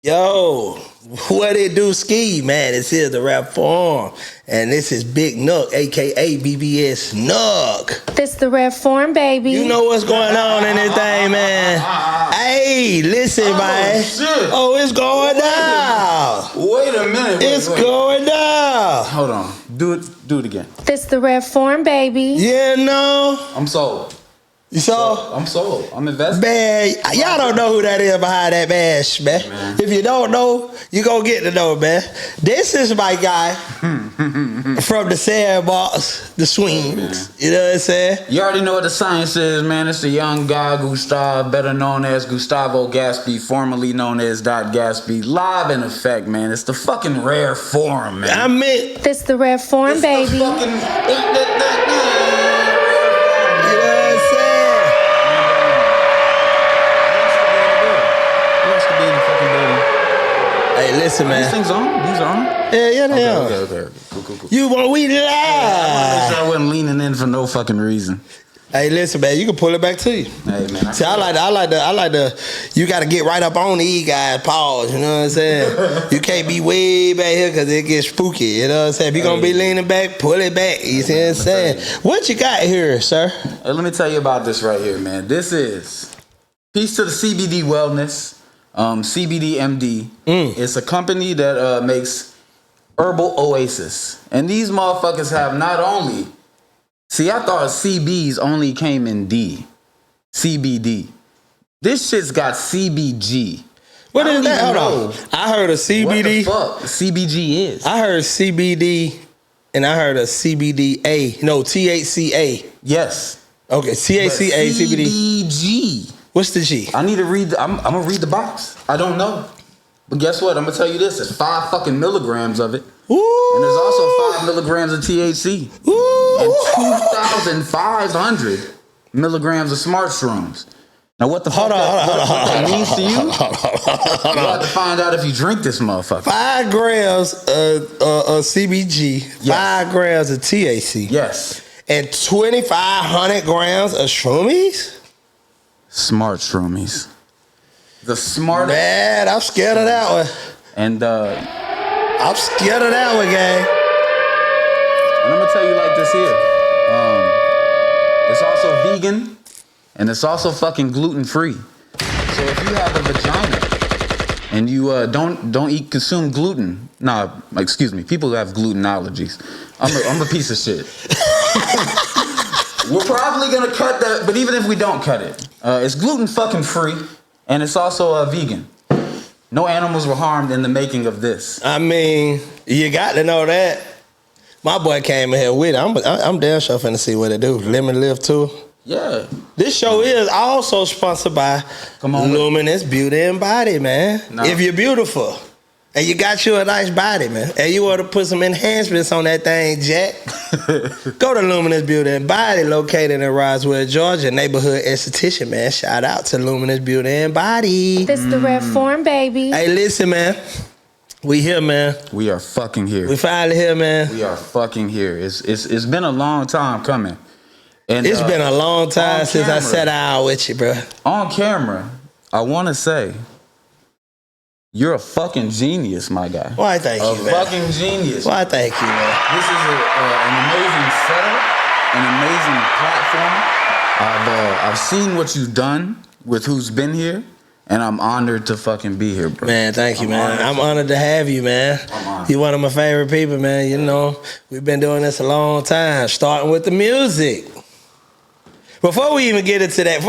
Yo, what it do, Ski, man? This is the Rap Forum, and this is Big Nuck, a.k.a. BBS Nuck. This the Rap Forum, baby. You know what's going on in this thing, man. Hey, listen, man. Shit. Oh, it's going down. Wait a minute. It's going down. Hold on. Do it again. This the Rap Forum, baby. Yeah, no. I'm sold. You saw? I'm sold. I'm invested. Man, y'all don't know who that is behind that mask, man. If you don't know, you gonna get to know, man. This is my guy from the Sandbox, the Swings. You know what I'm saying? You already know what the science is, man. It's the young guy, Gustav, better known as Gustavo Gatsby, formerly known as Dot Gatsby. Live in effect, man. It's the fucking rare forum, man. I meant This the Rap Forum, It's baby. the fucking... Hey, listen, man. These things on? These are on? Yeah, they are. Okay. Cool. You want we live? I wasn't leaning in for no fucking reason. Hey, listen, man. You can pull it back to you. Hey, man. See, I like the. You got to get right up on these guys. Pause. You know what I'm saying? You can't be way back here because it gets spooky. You know what I'm saying? If you gonna be leaning back, pull it back. You see what I'm saying? What you got here, sir? Hey, let me tell you about this right here, man. This is Peace to the CBD Wellness. CBD MD. It's a company that makes herbal oasis. And these motherfuckers have not only... See, I thought CBs only came in D. CBD. This shit's got CBG. What is that? Hold on. I heard of CBD. What the fuck CBG is? I heard CBD and I heard of CBDA. No, THCA. Yes. Okay, THCA, CBD. CBG. What's the G? I need to read. I'm gonna read the box. I don't know, but guess what? I'm gonna tell you this: there's 5 fucking milligrams of it, Ooh. and there's also 5 milligrams of THC, Ooh. and 2,500 milligrams of smart shrooms. Now, what the fuck that means to you? You have to find out if you drink this motherfucker. 5 grams of CBG, Yes. 5 grams of THC, Yes, and 2,500 grams of shroomies. smart shroomies. The smartest. Man, I'm scared of that one. And I'm scared of that one, gang. And I'm gonna tell you like this here. It's also vegan, and it's also fucking gluten free. So if you have a vagina and you don't consume gluten, excuse me, people who have gluten allergies. I'm a piece of shit. We're probably gonna cut that, but even if we don't cut it, it's gluten fucking free, and it's also vegan. No animals were harmed in the making of this. I mean, you got to know that. My boy came in here with it. I'm damn sure finna see what it do. Lemon Live too. Yeah. This show is also sponsored by Luminous Beauty and Body, man. No. If you're beautiful and you got you a nice body, man, and you want to put some enhancements on that thing, Jack, go to Luminous Beauty and Body, located in Roswell, Georgia, neighborhood esthetician, man. Shout out to Luminous Beauty and Body. This the Rap Forum, baby. Hey, listen, man. We here, man. We are fucking here. We finally here, man. We are fucking here. It's been a long time coming. And It's been a long time since I sat down with you, bro. On camera, I want to say, you're a fucking genius, my guy. Why, thank you, man. A fucking genius. Why, thank you, man. This is an amazing setup, an amazing platform. I've seen what you've done with who's been here, and I'm honored to fucking be here, bro. Man, thank you, man. I'm honored to have you, man. You're one of my favorite people, man. You know, we've been doing this a long time, starting with the music. Before we even get into that,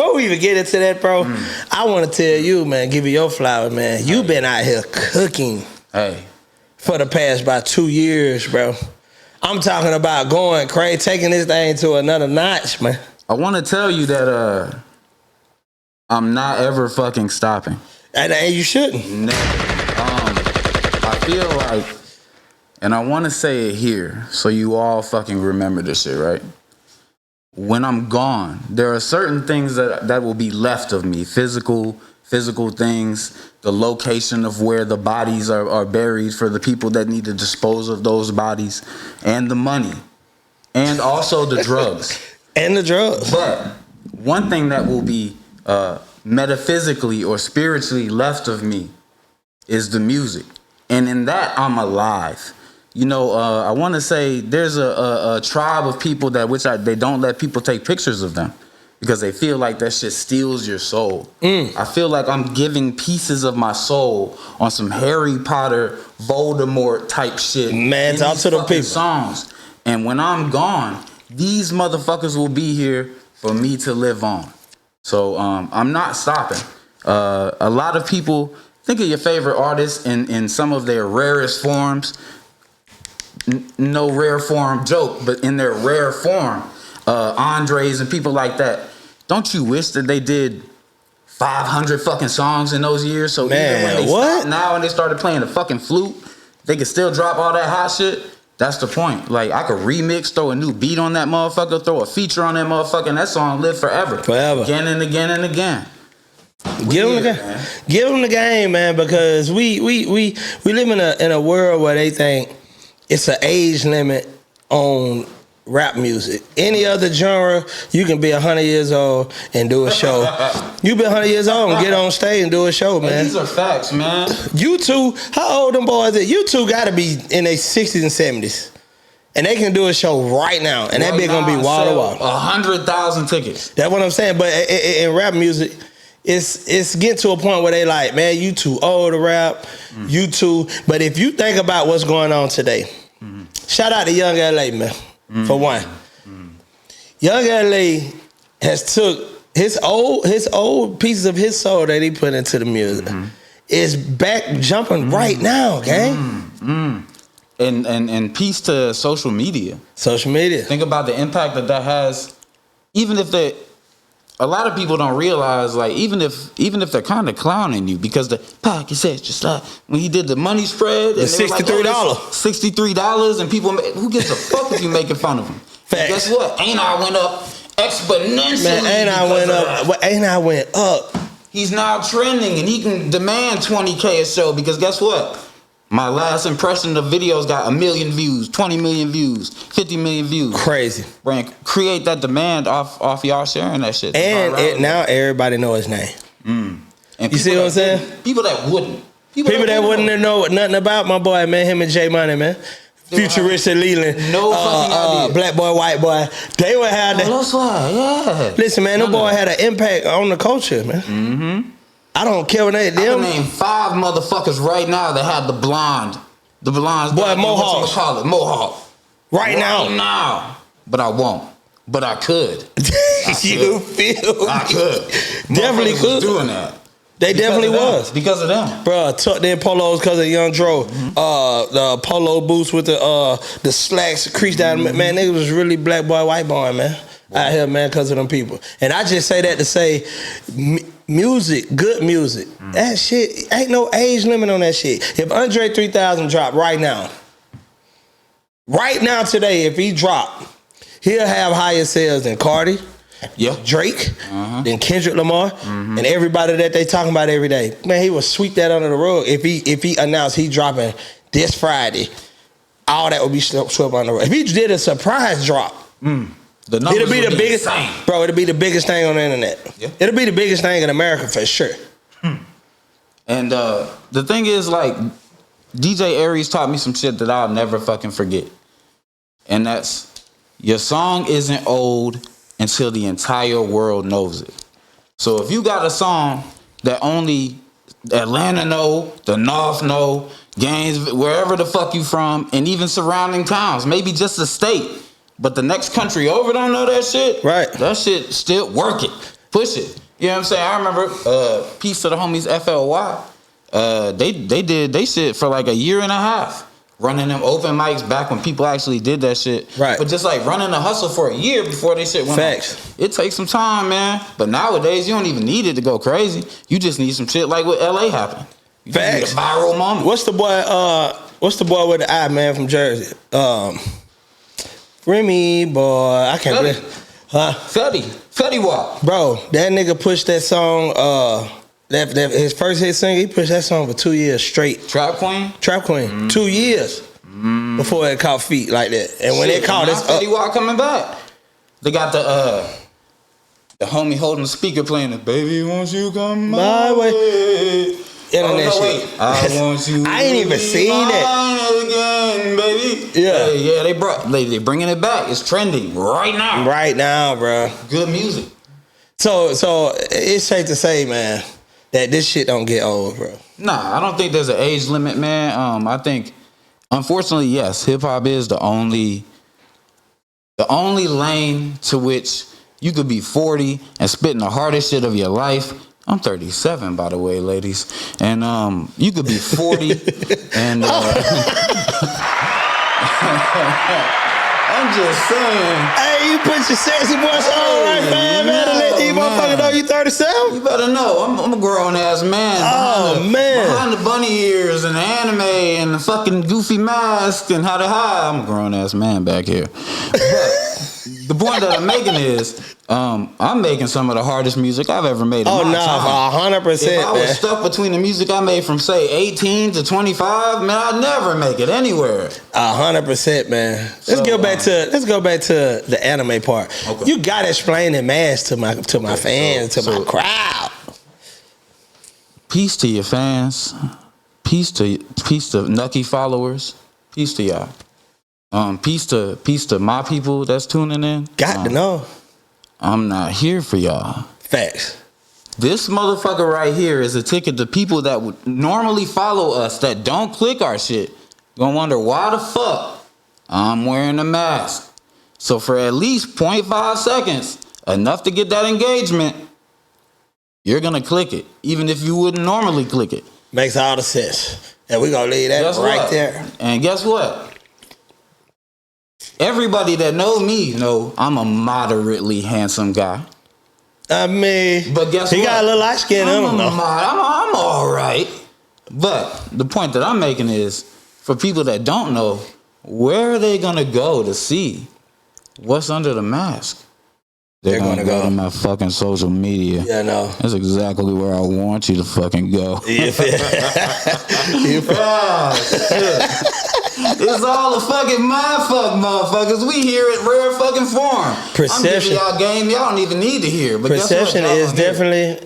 bro, I want to tell you, man, give you your flower, man. You've been out here cooking for the past about 2 years, bro. I'm talking about going crazy, taking this thing to another notch, man. I want to tell you that I'm not ever fucking stopping. And you shouldn't. Never. I feel like, and I want to say it here so you all fucking remember this shit, right? When I'm gone, there are certain things that will be left of me, physical things, the location of where the bodies are buried for the people that need to dispose of those bodies, and the money, and also the drugs. And the drugs. But one thing that will be metaphysically or spiritually left of me is the music. And in that, I'm alive. You know, I want to say there's a tribe of people they don't let people take pictures of them because they feel like that shit steals your soul. I feel like I'm giving pieces of my soul on some Harry Potter, Voldemort type shit. Man, talk to the people. Songs. And when I'm gone, these motherfuckers will be here for me to live on. So I'm not stopping. A lot of people think of your favorite artists in some of their rarest forms. No rare form joke, but in their rare form, Andres and people like that. Don't you wish that they did 500 fucking songs in those years? So man, even when they what? stopped now and they started playing the fucking flute, they could still drop all that hot shit. That's the point. Like, I could remix, throw a new beat on that motherfucker, throw a feature on that motherfucker, and that song live forever. Forever. Again and again and again. Give them the game. Man. Give them the game, man, because we live in a world where they think it's an age limit on rap music. Any other genre, you can be 100 years old and do a show. You be 100 years old and get on stage and do a show, man. These are facts, man. You two, how old them boys are? You two got to be in their 60s and 70s. And they can do a show right now. And that bitch going to be wall to wall. 100,000 tickets. That's what I'm saying. But in rap music, it's getting to a point where they like, man, you too old to rap. You too. But if you think about what's going on today, shout out to Young LA, man, for one. Young LA has took his old pieces of his soul that he put into the music. Is back jumping right now, gang. And peace to social media. Social media. Think about the impact that has. Even if a lot of people don't realize, like, even if they're kind of clowning you, because the podcast says just like when he did the money spread, and $63, $63, and people, who gives a fuck if you making fun of him? Guess what? Ain't I went up exponentially? Man, ain't I went up? He's now trending, and he can demand 20K a show because guess what? My last impression of videos got 1 million views, 20 million views, 50 million views. Crazy. Brand, create that demand off y'all sharing that shit. And now everybody know his name. And you see what I'm saying? People that wouldn't. People that wouldn't know nothing about my boy, man, him and J Money, man. Futuristic Leland, no fucking idea. Black boy, white boy. They would have that. That's why, yeah. Listen, man, them boy had an impact on the culture, man. I don't care what they. I can name 5 motherfuckers right now that have the blonde. Boy, Mohawk. Mohawk. Right now. But I won't. But I could. You feel? I could. Definitely could. Doing that. They definitely was. Because of them. Bruh, tucked in polos because of Young Dro. The polo boots with the slacks creased down. Man, niggas was really black boy, white boy, man. Out here, man, because of them people. And I just say that to say music, good music. That shit, ain't no age limit on that shit. If Andre 3000 dropped right now today, if he dropped, he'll have higher sales than Cardi, Drake, than Kendrick Lamar, and everybody that they talking about every day. Man, he would sweep that under the rug. If he announced he dropping this Friday, all that would be swept under the rug. If he did a surprise drop, it'll be the biggest, bro. It'll be the biggest thing on the internet. Yeah. It'll be the biggest thing in America for sure. And the thing is, like, DJ Aries taught me some shit that I'll never fucking forget, and that's your song isn't old until the entire world knows it. So if you got a song that only Atlanta know, the North know, Gainesville, wherever the fuck you from, and even surrounding towns, maybe just a state. But the next country over don't know that shit. Right. That shit still work it. Push it. You know what I'm saying? I remember piece of the homies FLY. They did they shit for like a year and a half. Running them open mics back when people actually did that shit. Right. But just like running the hustle for a year before they shit went Facts. on. It takes some time, man. But nowadays you don't even need it to go crazy. You just need some shit like what LA happened. You Facts. Just need a viral moment. What's the boy with the eye, man, from Jersey? Remy, boy, I can't believe. Fetty Wap. Bro, that nigga pushed that song, that his first hit single, he pushed that song for 2 years straight. Trap Queen? 2 years before it caught feet like that. And when it caught, it's Fetty Wap coming back. They got the homie holding the speaker playing it. Baby, won't you come my way? internet shit. I want you. I ain't even seen it again, baby. Yeah. Yeah. They bringing it back. It's trending right now. right now, bro. Good music. So it's safe to say, man, that this shit don't get old, bro. Nah, I don't think there's an age limit, man. I think, unfortunately, yes, hip hop is the only lane to which you could be 40 and spitting the hardest shit of your life. I'm 37, by the way, ladies, and you could be 40 and. I'm just saying. Hey, you put your sexy voice on right, man. To let these motherfuckers know you 37. You better know. I'm a grown ass man. Behind the bunny ears and the anime and the fucking goofy mask and how to hide. I'm a grown ass man back here. But the point that I'm making is, I'm making some of the hardest music I've ever made. Oh, no, 100%. If I was stuck between the music I made from say 18 to 25, man, I'd never make it anywhere. 100%, man. Let's go back to the anime part. Okay. You gotta explain the mask to my fans, to my crowd. Peace to your fans. Peace to Nucky followers. Peace to y'all. Peace to my people that's tuning in. Got to know. I'm not here for y'all. Facts. This motherfucker right here is a ticket to people that would normally follow us that don't click our shit. Gonna wonder why the fuck I'm wearing a mask. So for at least 0.5 seconds, enough to get that engagement, you're gonna click it, even if you wouldn't normally click it. Makes all the sense. And we're gonna leave that right there. And guess what? Everybody that knows me know I'm a moderately handsome guy. I mean, but guess he what? got a little light skin. I'm all right. But the point that I'm making is, for people that don't know, where are they gonna go to see what's under the mask? They're gonna go to my fucking social media. Yeah, no. That's exactly where I want you to fucking go. You feel? It's all a fucking mindfuck, motherfuckers. We hear it rare fucking form. Perception. I'm giving y'all game y'all don't even need to hear. But perception is definitely.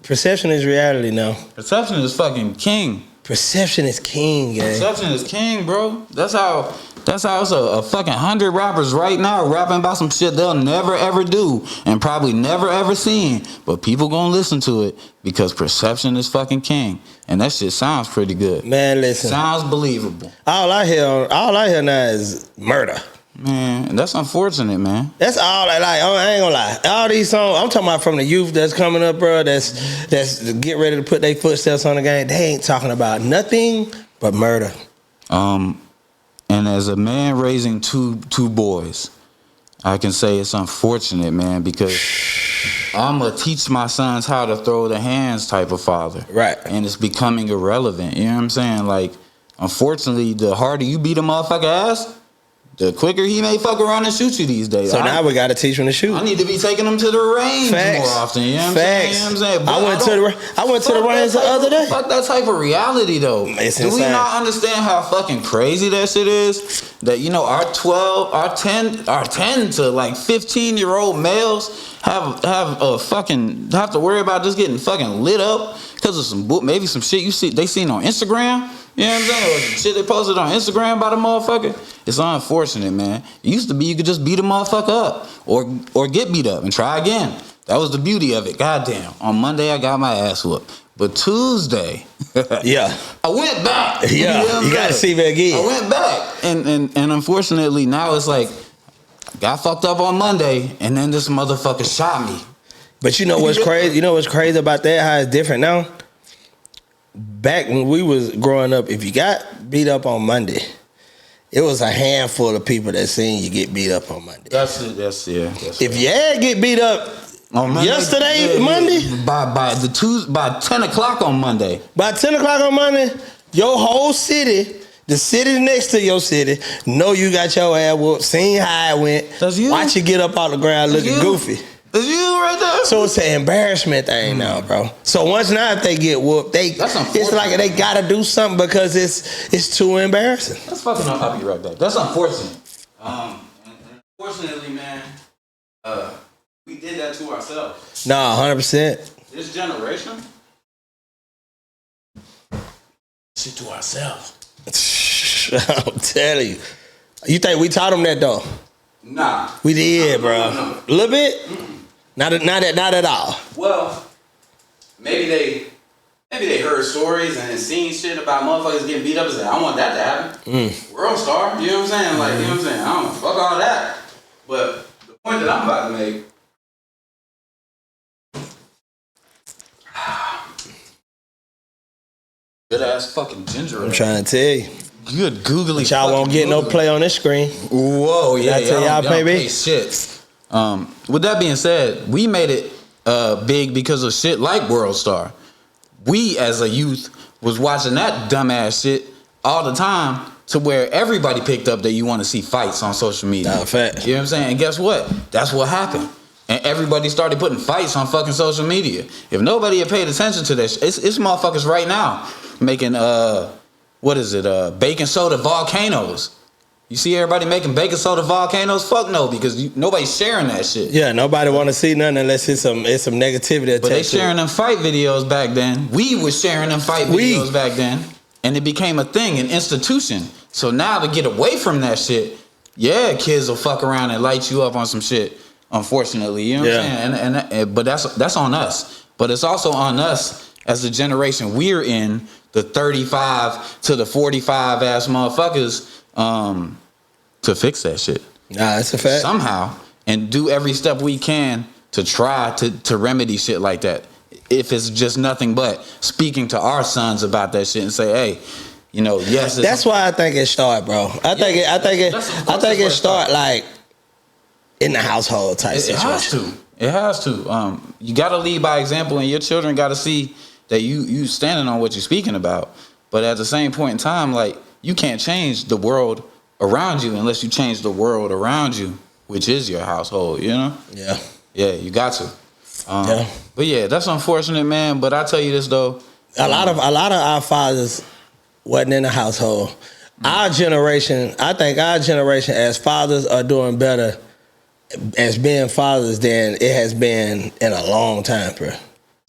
Perception is reality now. Perception is fucking king. Perception is king, gang. Perception is king, bro. That's how it's a fucking 100 rappers right now rapping about some shit they'll never ever do and probably never ever seen. But people gonna listen to it because perception is fucking king. And that shit sounds pretty good. Man, listen. Sounds believable. All I hear now is murder. Man, that's unfortunate, man. That's all I like. I ain't gonna lie. All these songs, I'm talking about from the youth that's coming up, bro. That's get ready to put their footsteps on the game. They ain't talking about nothing but murder. And as a man raising two boys, I can say it's unfortunate, man, because I'm a teach my sons how to throw the hands type of father. Right. And it's becoming irrelevant. You know what I'm saying? Like, unfortunately, the harder you beat a motherfucker ass, the quicker he may fuck around and shoot you these days. So now we got to teach him to shoot. I need to be taking him to the range more often. You know what I'm saying? You know what I'm saying? I went to the range the other day. Fuck that type of reality though. It's Do insane. we not understand how fucking crazy that shit is? That, you know, our 10 to like 15-year-old males have to worry about just getting fucking lit up because of maybe some shit they seen on Instagram. You know what I'm saying? Or some shit they posted on Instagram by the motherfucker. It's unfortunate, man. It used to be you could just beat a motherfucker up or get beat up and try again. That was the beauty of it. Goddamn. On Monday, I got my ass whooped. But Tuesday, yeah, I went back. Yeah, you got to see me again. I went back. And unfortunately, now it's like, got fucked up on Monday, and then this motherfucker shot me. But you know what's crazy? You know what's crazy about that? How it's different now? Back when we was growing up, if you got beat up on Monday, it was a handful of people that seen you get beat up on Monday. That's it. That's if you had get beat up on Monday, Monday, by 10 o'clock on Monday. By 10 o'clock on Monday, your whole city, the city next to your city, know you got your ass whooped, seen how it went. That's you. Watch you get up out the ground looking goofy. That's you right there. So it's an embarrassment thing now, bro. So once now if they get whooped, it's like they gotta do something because it's too embarrassing. That's fucking up. I'll be right back. That's unfortunate. And unfortunately, man, we did that to ourselves. Nah, 100%. This generation, shit to ourselves. I'm telling you. You think we taught them that though? Nah. We did, bro. No. A little bit? Not at all. Well, maybe they heard stories and seen shit about motherfuckers getting beat up and said, I want that to happen. World star, you know what I'm saying? Like, you know what I'm saying? I don't fuck all that. But the point that I'm about to make, good ass fucking ginger ale. I'm trying to tell you. Good googly. But y'all won't get no play on this screen. Whoa, yeah. I tell y'all pay shit. With that being said, we made it big because of shit like World Star. We as a youth was watching that dumbass shit all the time to where everybody picked up that you want to see fights on social media. Nah, fact. You know what I'm saying? And guess what? That's what happened. And everybody started putting fights on fucking social media. If nobody had paid attention to this, it's motherfuckers right now making baking soda volcanoes. You see everybody making baking soda volcanoes? Fuck no, because nobody's sharing that shit. Yeah, nobody want to see nothing unless it's some negativity. But they sharing them fight videos back then. We was sharing them fight videos back then, and it became a thing, an institution. So now to get away from that shit, yeah, kids will fuck around and light you up on some shit. Unfortunately, you know what I'm saying? But that's on us. But it's also on us as the generation we're in, the 35 to the 45 ass motherfuckers, to fix that shit. Nah, that's a fact. Somehow, and do every step we can to try to remedy shit like that. If it's just nothing but speaking to our sons about that shit and say, hey, you know, yes. That's why I think it start, bro. I think it start like in the household type situation. It has to. You got to lead by example, and your children got to see that you standing on what you're speaking about. But at the same point in time, like, you can't change the world around you unless you change the world around you, which is your household, you know? Yeah. Yeah, you got to. But yeah, that's unfortunate, man. But I tell you this though, a lot of our fathers wasn't in the household. Our generation, I think our generation as fathers are doing better as being fathers than it has been in a long time, bro.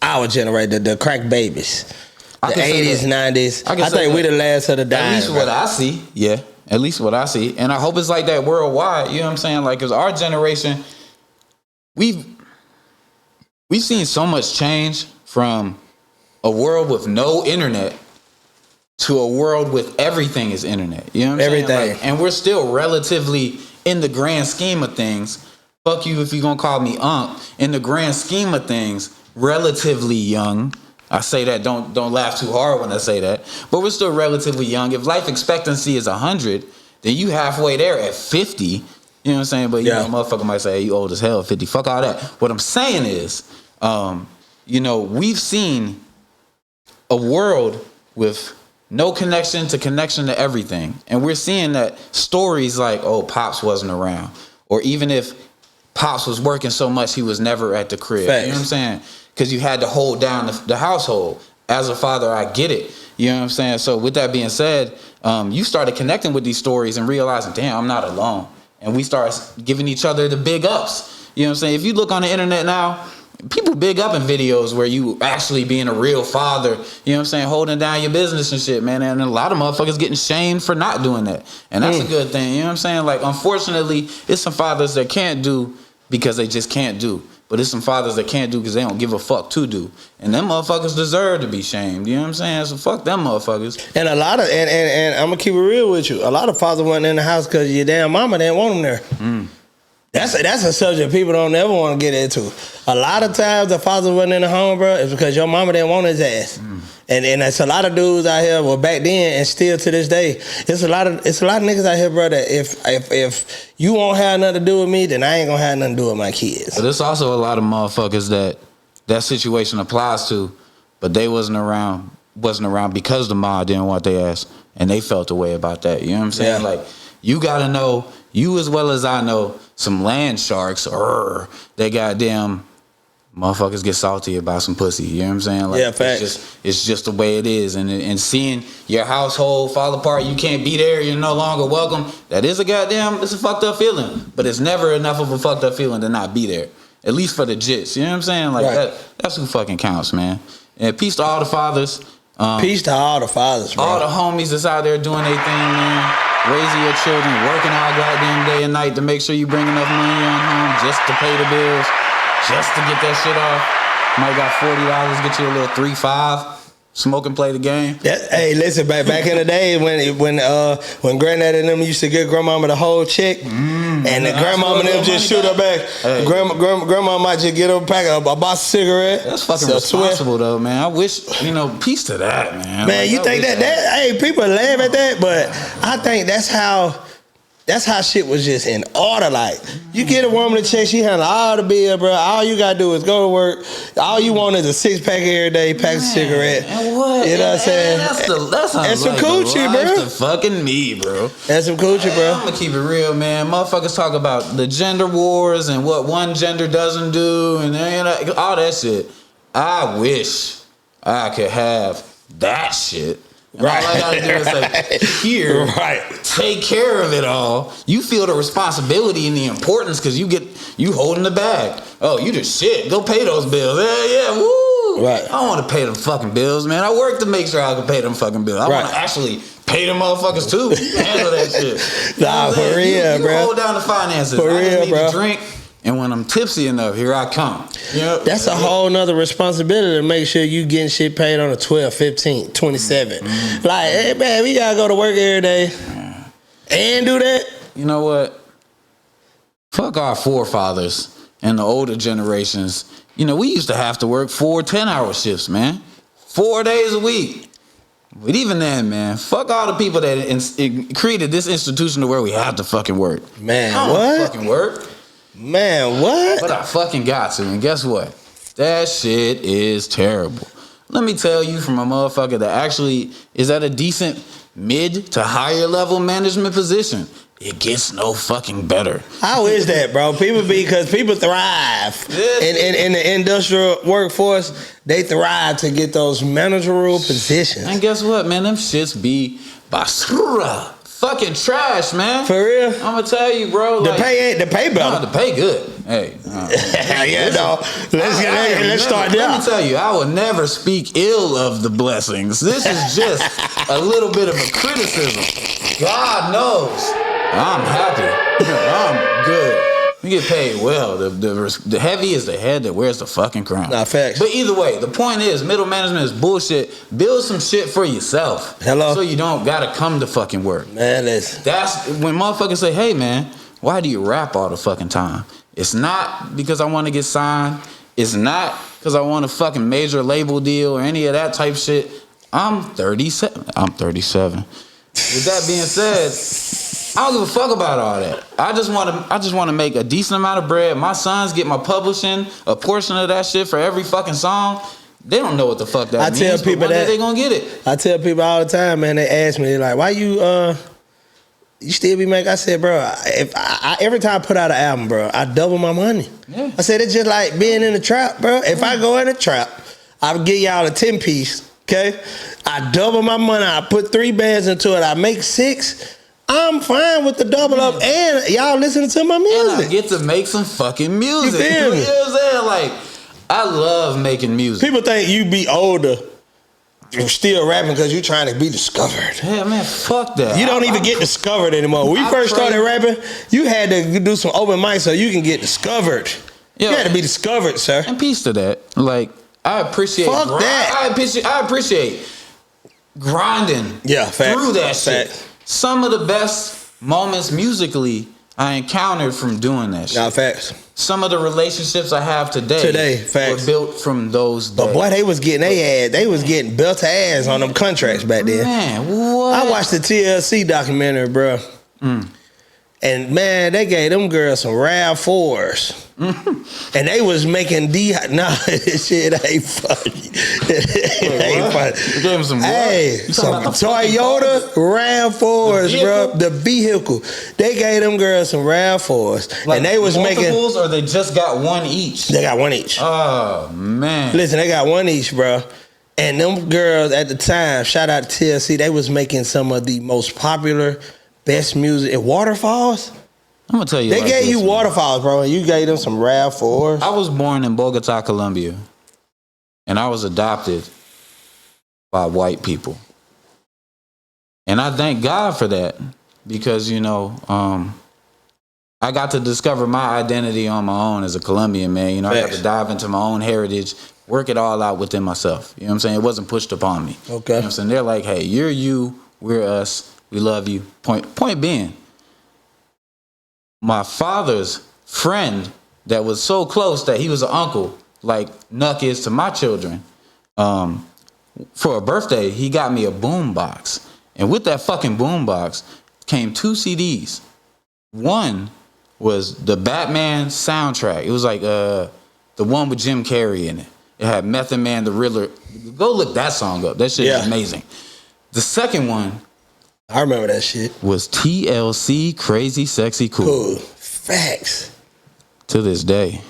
Our generation, the crack babies, the 80s, 90s. I think we the last of the dying. At least what I see, yeah. At least what I see. And I hope it's like that worldwide, you know what I'm saying? Like, because our generation, we've seen so much change from a world with no internet to a world with everything is internet. You know what I'm saying? Like, and we're still relatively, in the grand scheme of things, fuck you if you're going to call me Unc, in the grand scheme of things, relatively young. I say that, don't laugh too hard when I say that. But we're still relatively young. If life expectancy is 100, then you halfway there at 50. You know what I'm saying? But you know, motherfucker might say, hey, you old as hell, 50. Fuck all that. What I'm saying is, you know, we've seen a world with no connection to everything. And we're seeing that stories like, oh, Pops wasn't around. Or even if Pops was working so much, he was never at the crib. Facts. You know what I'm saying? Because you had to hold down the household. As a father, I get it. You know what I'm saying? So with that being said, you started connecting with these stories and realizing, damn, I'm not alone. And we start giving each other the big ups. You know what I'm saying? If you look on the internet now, people big up in videos where you actually being a real father, you know what I'm saying, holding down your business and shit, man. And a lot of motherfuckers getting shamed for not doing that. And that's a good thing, you know what I'm saying? Like, unfortunately, it's some fathers that can't do because they just can't do. But it's some fathers that can't do because they don't give a fuck to do. And them motherfuckers deserve to be shamed. You know what I'm saying? So fuck them motherfuckers. And a lot of, and I'm going to keep it real with you. A lot of fathers wasn't in the house because your damn mama didn't want them there. That's a subject people don't ever want to get into. A lot of times the father wasn't in the home, bro, is because your mama didn't want his ass. And that's a lot of dudes out here, well, back then and still to this day, it's a lot of niggas out here, bro, that if you won't have nothing to do with me, then I ain't gonna have nothing to do with my kids. But there's also a lot of motherfuckers that situation applies to, but they wasn't around because the mom didn't want their ass, and they felt a way about that. You know what I'm saying? Yeah. Like, you gotta know, you as well as I know, some land sharks, they goddamn motherfuckers get salty about some pussy. You know what I'm saying? Like, yeah, facts. It's just the way it is. And seeing your household fall apart, you can't be there, you're no longer welcome. It's a fucked up feeling. But it's never enough of a fucked up feeling to not be there. At least for the jits. You know what I'm saying? Like, that's who fucking counts, man. And peace to all the fathers. Peace to all the fathers, bro. All the homies that's out there doing their thing, man. Raising your children, working all goddamn day and night to make sure you bring enough money on home just to pay the bills, just to get that shit off. Might got $40, get you a little 3-5. Smoke and play the game. Hey, listen, back in the day when Granddaddy and them used to give Grandmama the whole check, and the Grandmama and them just shoot her back. Hey. Grandma might just get her a pack of a box of cigarette. That's fucking responsible though, man. I wish, peace to that, man. Man, like, you think that hey, people laugh at that, but I think that's how shit was just in order. Like, you get a woman to check, she handle all the bill, bro. All you gotta do is go to work. All you want is a 6-pack every day, pack of cigarette. And what? You know what I'm saying? That's some coochie, bro. That's fucking me, bro. That's some coochie, bro. I'm gonna keep it real, man. Motherfuckers talk about the gender wars and what one gender doesn't do and all that shit. I wish I could have that shit. Right. All I gotta do is like, here, take care of it all. You feel the responsibility and the importance because you holding the bag. Oh, you just shit. Go pay those bills. Yeah, woo. Right. I don't want to pay them fucking bills, man. I work to make sure I can pay them fucking bills. I want to actually pay them motherfuckers too. Handle that shit. Nah, for real, you bro. Hold down the finances. For I just real, need bro. to drink. And when I'm tipsy enough, here I come. Yep. That's a whole nother responsibility to make sure you getting shit paid on the 12th, 15th, 27th. Like, hey, man, we gotta go to work every day and do that. You know what? Fuck our forefathers and the older generations. We used to have to work 4 10-hour shifts, man. 4 days a week. But even then, man, fuck all the people that created this institution to where we have to fucking work. Man, I don't what? fucking work. Man, what? But I fucking got to, and guess what? That shit is terrible. Let me tell you from a motherfucker that actually is at a decent mid to higher level management position. It gets no fucking better. How is that, bro? Because people thrive in the industrial workforce. They thrive to get those managerial positions. And guess what, man? Them shits be basura. Fucking trash, man. For real? I'm gonna tell you, bro. The pay better. No, the pay good. Hey, yeah, no. Let's start there. Let me tell you, I will never speak ill of the blessings. This is just a little bit of a criticism. God knows, I'm happy. I'm good. We get paid well. The heavy is the head that wears the fucking crown. Nah, facts. But either way, the point is, middle management is bullshit. Build some shit for yourself. Hello? So you don't gotta come to fucking work. Man, listen. That's when motherfuckers say, hey man, why do you rap all the fucking time? It's not because I want to get signed. It's not because I want a fucking major label deal or any of that type shit. I'm 37. With that being said, I don't give a fuck about all that. I just want to make a decent amount of bread. My sons get my publishing a portion of that shit for every fucking song. They don't know what the fuck that means. Tell people but one that day they gonna get it. I tell people all the time, man. They ask me, they're like, "Why you still be making?" I said, "Bro, if I every time I put out an album, bro, I double my money." Yeah. I said it's just like being in the trap, bro. If I go in the trap, I'll give y'all a 10-piece. Okay, I double my money. I put 3 bands into it. I make 6. I'm fine with the double up, and y'all listening to my music. And I get to make some fucking music. You feel me? You know what I'm saying? Like, I love making music. People think you be older, you're still rapping because you're trying to be discovered. Yeah, man, fuck that. You don't even get discovered anymore. When we first started rapping, you had to do some open mics so you can get discovered. You had to be discovered, sir. And peace to that. Like, I appreciate that. I appreciate grinding through that shit. Some of the best moments musically I encountered from doing that shit. Nah, facts. Some of the relationships I have today facts. were built from those days. But boy, they was getting they was getting built ass on them contracts back then. Man, what? I watched the TLC documentary, bro. And man, they gave them girls some RAV4s. And they was making this shit ain't funny. It ain't funny. You gave them some some Toyota RAV4s, bro. The vehicle. They gave them girls some RAV4s. Like, and they was making, or they just got one each? They got one each. Oh man. Listen, they got one each, bro. And them girls at the time, shout out to TLC, they was making some of the most popular, best music. And Waterfalls? I'm gonna tell you. They gave you Waterfalls, bro, and you gave them some RAV4s. I was born in Bogota, Colombia, and I was adopted by white people. And I thank God for that because, I got to discover my identity on my own as a Colombian, man. I got to dive into my own heritage, work it all out within myself. You know what I'm saying? It wasn't pushed upon me. Okay. You know what I'm saying? They're like, hey, you're you, we're us, we love you. Point being, my father's friend that was so close that he was an uncle, like Nuck is to my children, for a birthday, he got me a boom box. And with that fucking boom box came 2 CDs. One was the Batman soundtrack. It was like the one with Jim Carrey in it. It had Method Man, the Riddler. Go look that song up. That shit is amazing. The second one, I remember that shit, was TLC, Crazy Sexy Cool. Facts. To this day,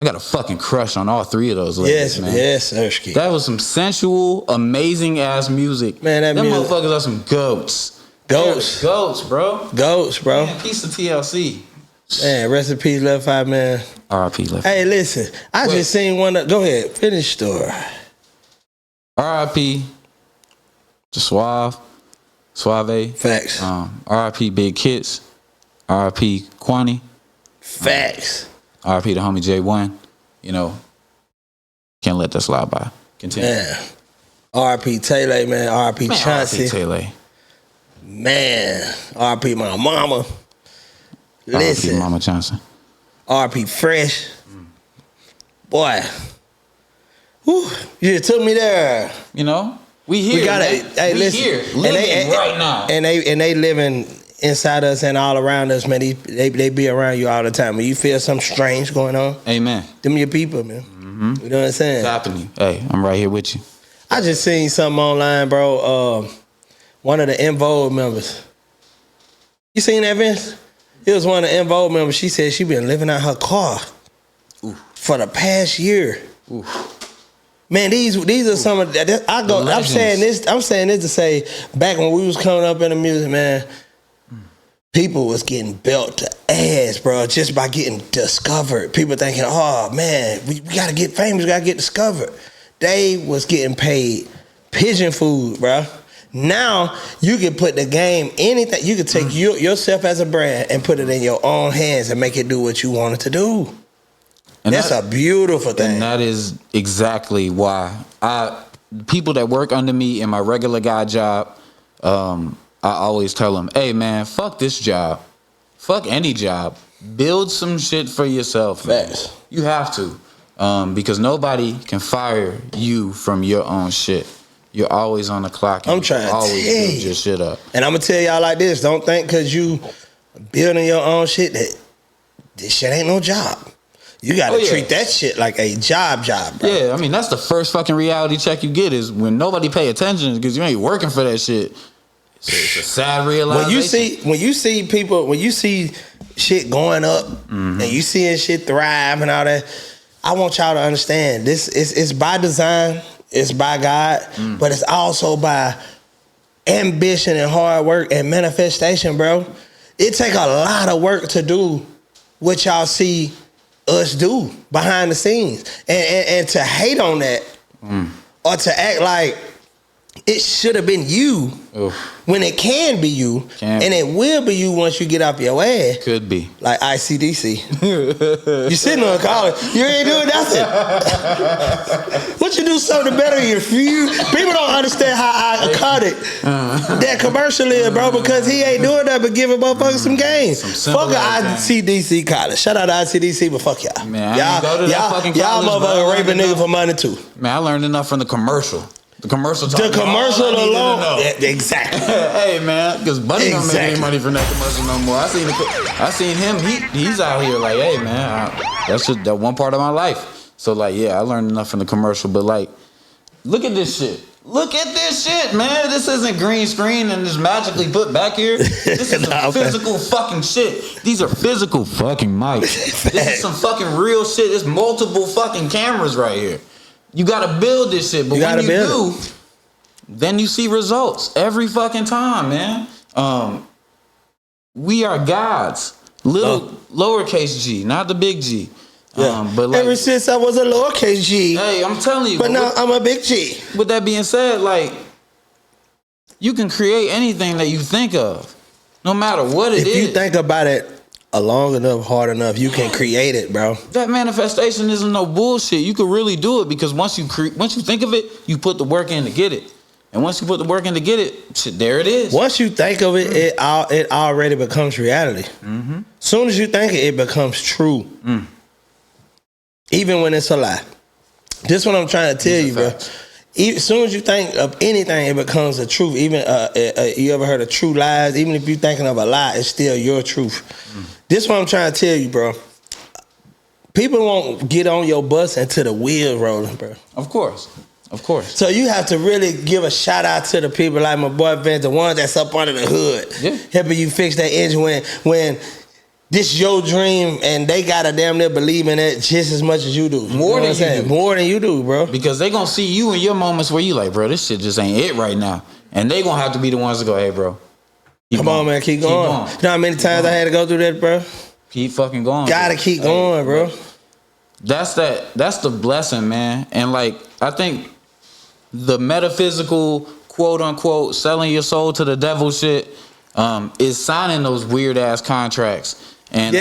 I got a fucking crush on all 3 of those ladies, man. Yes, Ersky. That was some sensual, amazing ass music. Man, them motherfuckers are some goats. Goats, bro. Man, piece of TLC. Man, rest in peace, Left Eye, man. R.I.P. Left Eye. Hey, listen, I just seen one. Go ahead, finish story. R.I.P. to Suave. Facts. R.I.P. Big Kids. R.I.P. Kwani. Facts. R.I.P. to homie J1. Can't let that slide by. Continue. Man. R.I.P. Taylor, man. R.I.P. Chauncey. R.I.P. Taylor. Man. R.I.P. my mama. Listen. R.I.P. Mama Johnson. R.I.P. Fresh. Boy. Whew. You just took me there. We here. We gotta, hey, we listen. here. Living right now. And they living inside us and all around us, man. They be around you all the time. When you feel something strange going on, amen. Them your people, man. Mm-hmm. You know what I'm saying? It's happening. Hey, I'm right here with you. I just seen something online, bro. One of the En Vogue members. You seen that, Vince? It was one of the En Vogue members. She said she been living out her car for the past year. Man, these are some of that. I'm saying this to say, back when we was coming up in the music, man, people was getting belt to ass, bro, just by getting discovered. People thinking, oh man, we gotta get famous, we gotta get discovered. They was getting paid pigeon food, bro. Now you can put the game, anything. You can take yourself as a brand and put it in your own hands and make it do what you want it to do. And that's a beautiful thing. And that is exactly why people that work under me in my regular guy job, I always tell them, hey man, fuck this job. Fuck any job. Build some shit for yourself. Facts. You have to. Because nobody can fire you from your own shit. You're always on the clock. I'm trying to always tell build your shit up. And I'm going to tell y'all like this. Don't think because you building your own shit that this shit ain't no job. You got to treat that shit like a job, bro. Yeah, I mean, that's the first fucking reality check you get is when nobody pay attention because you ain't working for that shit. It's a sad realization. When you see shit going up and you seeing shit thrive and all that, I want y'all to understand this it's by design, it's by God, but it's also by ambition and hard work and manifestation, bro. It take a lot of work to do what y'all see us do behind the scenes, and to hate on that or to act like it should have been you when it can be you, and it will be you once you get off your ass. Could be like ICDC. You sitting on college, you ain't doing nothing. What you do something better in your few? People don't understand how iconic that commercial is, bro, because he ain't doing that but giving motherfuckers some games. Fuck ICDC college. Shout out to ICDC, but fuck y'all. Man, y'all motherfucker raping niggas for money too. Man, I learned enough from the commercial. The commercial alone. Exactly. Hey man, because Buddy don't make any money from that commercial no more. I seen him. He's out here like, hey man, that's just that one part of my life. So like, yeah, I learned enough from the commercial. But like, look at this shit. Look at this shit, man. This isn't green screen and just magically put back here. This is some physical fucking shit. These are physical fucking mics. This is some fucking real shit. There's multiple fucking cameras right here. You gotta build this shit, but when you do, then you see results every fucking time, man. We are gods. Lowercase g, not the big G. Yeah. But like, ever since I was a lowercase G. hey, I'm telling you. But now I'm a big G. With that being said, like, you can create anything that you think of, no matter what it is. If you think about it long enough, hard enough, you can create it, bro. That manifestation isn't no bullshit. You can really do it because once you think of it, you put the work in to get it. And once you put the work in to get it, shit, there it is. Once you think of it, it already becomes reality. Mm-hmm. Soon as you think it becomes true. Mm. Even when it's a lie. This is what I'm trying to tell you, bro. As soon as you think of anything, it becomes a truth. Even you ever heard of true lies? Even if you're thinking of a lie, it's still your truth. This is what I'm trying to tell you, bro. People won't get on your bus until the wheel rolling, bro. Of course. So you have to really give a shout out to the people like my boy Vince, the ones that's up under the hood, helping you fix that engine when this your dream and they gotta damn near believe in it just as much as you do. More than you do, bro. Because they gonna see you in your moments where you like, bro, this shit just ain't it right now, and they gonna have to be the ones to go, hey, bro, come on, man, keep going. You know how many times I had to go through that, bro? Keep fucking going. Gotta keep going, bro. That's the blessing, man. And like, I think the metaphysical, quote unquote, selling your soul to the devil shit is signing those weird ass contracts and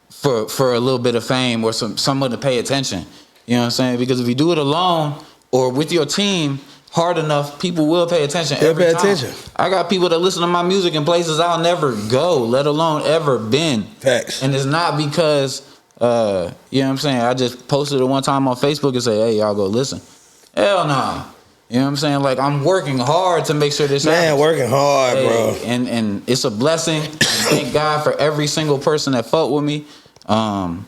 for a little bit of fame or someone to pay attention. You know what I'm saying? Because if you do it alone or with your team hard enough, people will pay attention. They'll pay attention. I got people that listen to my music in places I'll never go, let alone ever been. Facts. And it's not because you know what I'm saying, I just posted it one time on Facebook and say, hey, y'all go listen. Hell nah. You know what I'm saying? Like, I'm working hard to make sure this happens. Working hard, bro. And it's a blessing. Thank God for every single person that fought with me. I'm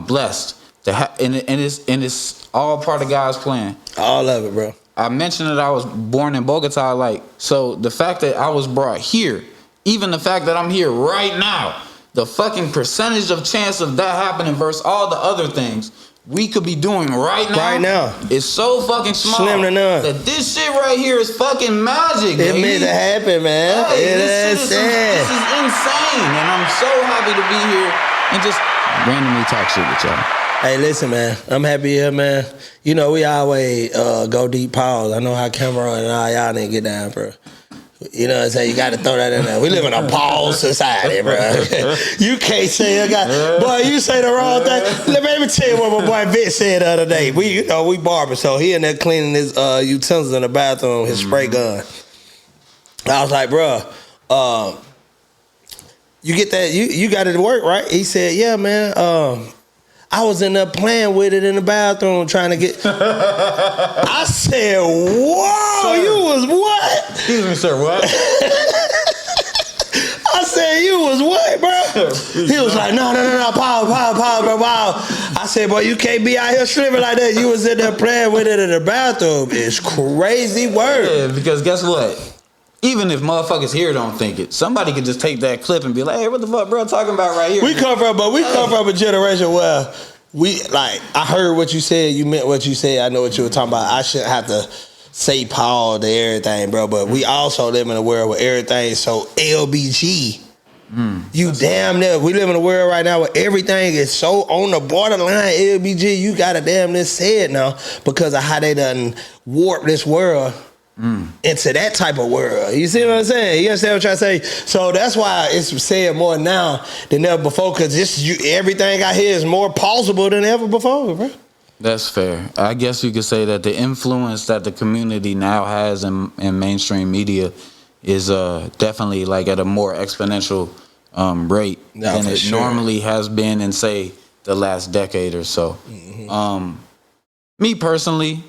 blessed to and it's all part of God's plan. All of it, bro. I mentioned that I was born in Bogota, like, so the fact that I was brought here, even the fact that I'm here right now, the fucking percentage of chance of that happening versus all the other things we could be doing right now is so fucking small. Slim to none. That this shit right here is fucking magic. It made it happen, man. Hey, this is insane. And I'm so happy to be here and just randomly talk shit with y'all. Hey, listen, man. I'm happy here, man. You know, we always go deep pause. I know how Cameron and all y'all didn't get down, bro. You know what I'm saying? You got to throw that in there. We live in a pause society, bro. You can't say a guy, boy, you say the wrong thing. Let me tell you what my boy Vic said the other day. We barber, so he in there cleaning his utensils in the bathroom, his spray gun. I was like, bro, you get that? You got it to work, right? He said, yeah, man. I was in there playing with it in the bathroom trying to get. I said, whoa, sir, you was what? Excuse me, sir, what? I said, you was what, bro? He was like, no, pause, bro, pause. I said, boy, you can't be out here slipping like that. You was in there playing with it in the bathroom. It's crazy work. Yeah, because guess what? Even if motherfuckers here don't think it, somebody could just take that clip and be like, hey, what the fuck, bro, talking about right here? We come from a generation where I heard what you said, you meant what you said, I know what you were talking about. I shouldn't have to say Paul to everything, bro, but we also live in a world where everything is so LBG. You damn near, we live in a world right now where everything is so on the borderline LBG, you gotta damn near say it now because of how they done warped this world into that type of world. You see what I'm saying? You understand what I'm trying to say? So that's why it's said more now than ever before, because everything I hear is more plausible than ever before, bro. That's fair. I guess you could say that the influence that the community now has in mainstream media is definitely like at a more exponential rate than it normally has been in, say, the last decade or so. Me personally,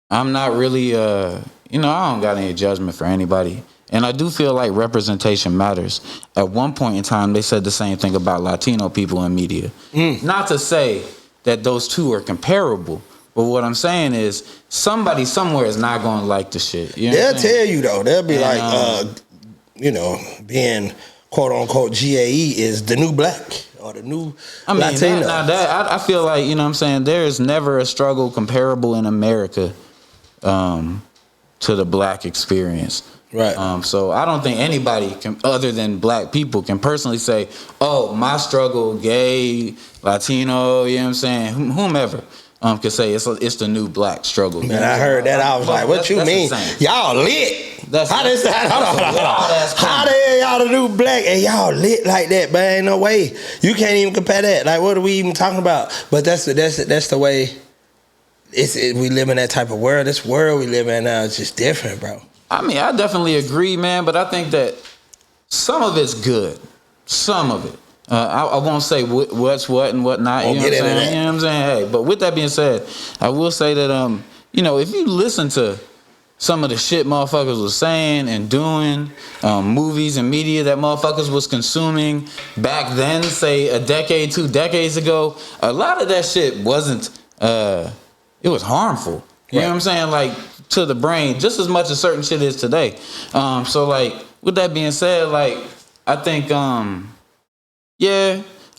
I'm not really, I don't got any judgment for anybody. And I do feel like representation matters. At one point in time, they said the same thing about Latino people in media. Not to say that those two are comparable, but what I'm saying is somebody somewhere is not going to like the shit. You know They'll tell you, though. They'll be being quote-unquote GAE is the new black. Or the new Latino. I feel like, you know what I'm saying, there is never a struggle comparable in America to the black experience. Right. So I don't think anybody can, other than black people, can personally say, "Oh, my struggle, gay, Latino," you know what I'm saying? Whomever could say it's the new black struggle. Man, I heard that. I was like, "What you mean? Y'all lit? How the hell y'all the new black and y'all lit like that? But ain't no way you can't even compare that. Like, what are we even talking about? But that's the way. We live in that type of world. This world we live in now is just different, bro. I mean, I definitely agree, man. But I think that some of it's good. Some of it. I won't say what's what and what not. You know what I'm saying? You know what I'm saying? Hey, but with that being said, I will say that if you listen to some of the shit motherfuckers was saying and doing, movies and media that motherfuckers was consuming back then, say a decade, 2 decades ago, a lot of that shit wasn't. It was harmful. You know what I'm saying? Like, to the brain, just as much as certain shit is today. So, like, with that being said, like, I think,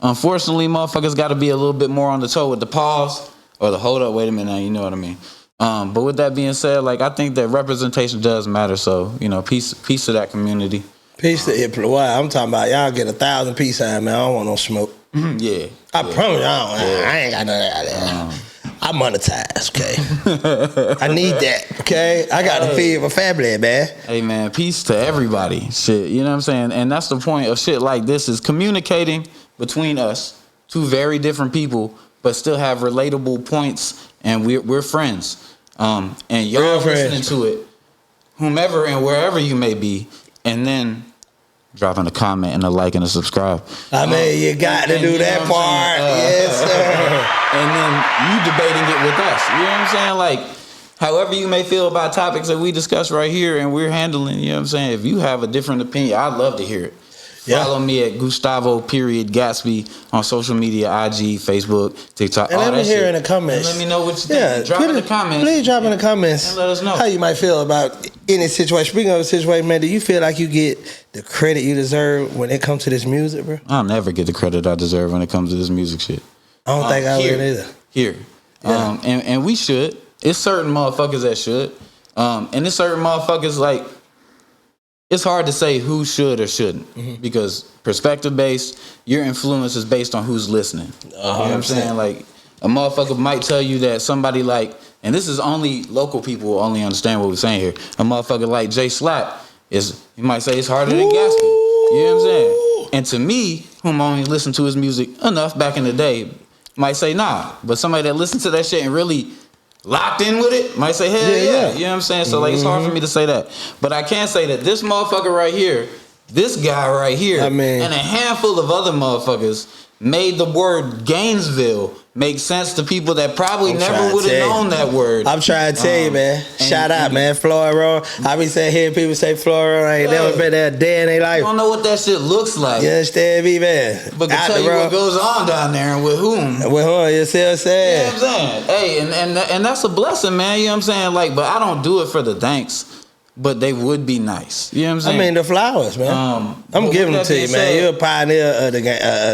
unfortunately, motherfuckers got to be a little bit more on the toe with the pause or the hold up. Wait a minute, now, you know what I mean? But with that being said, like, I think that representation does matter. So, peace to that community. Peace to it. Why? I'm talking about y'all get 1,000 peace signs, man. I don't want no smoke. Yeah. I promise y'all. I ain't got none of that. I monetize, okay? I need that, okay? I got to feed my family, man. Hey, man, peace to everybody. Shit, you know what I'm saying? And that's the point of shit like this, is communicating between us, two very different people, but still have relatable points, and we're friends. And y'all listening to it, whomever and wherever you may be, and then dropping a comment and a like and a subscribe. I mean, you got to do that part. Yes, sir. And then you debating it with us. You know what I'm saying? Like, however you may feel about topics that we discuss right here and we're handling, you know what I'm saying? If you have a different opinion, I'd love to hear it. Yeah. Follow me at Gustavo.Gatsby on social media, IG, Facebook, TikTok, and all let me that hear shit. in the comments. And let me know what you think. Drop in the comments. Please drop in the comments. And let us know how you might feel about any situation. Speaking of a situation, man, do you feel like you get the credit you deserve when it comes to this music, bro? I'll never get the credit I deserve when it comes to this music shit. I don't think I will either. Here. Yeah. And we should. It's certain motherfuckers that should. And it's certain motherfuckers, like, it's hard to say who should or shouldn't, because perspective based, your influence is based on who's listening. You know what I'm saying? Like, a motherfucker might tell you that somebody like, and this is only local people will only understand what we're saying here. A motherfucker like Jay Slap he might say it's harder than Gatsby. You know what I'm saying? And to me, whom only listened to his music enough back in the day, might say nah. But somebody that listened to that shit and really locked in with it might say hell yeah. You know what I'm saying? So like, it's hard for me to say that. But I can say that this motherfucker right here, this guy right here, and a handful of other motherfuckers made the word Gainesville make sense to people that probably never would have known that word. I'm trying to tell you, man. Shout out, man. Floyd Road. I be hearing people say Floyd Road. I ain't never been there a day in their life. You don't know what that shit looks like. You understand me, man? But can tell you what goes on down there and with whom. With whom, you see what I'm saying? You know what I'm saying? Hey, and that's a blessing, man. You know what I'm saying? Like, but I don't do it for the thanks. But they would be nice. You know what I'm saying? I mean, the flowers, man. I'm giving them to you, man. You're a pioneer of the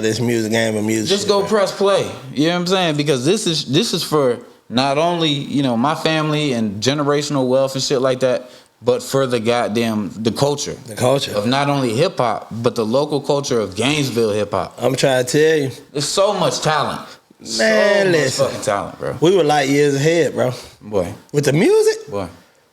this music game of music. Just go press play. You know what I'm saying? Because this is for not only, my family and generational wealth and shit like that, but for the culture. The culture. Of not only hip hop, but the local culture of Gainesville hip hop. I'm trying to tell you. There's so much talent. Man, listen. Fucking talent, bro. We were like years ahead, bro. Boy. With the music? Boy.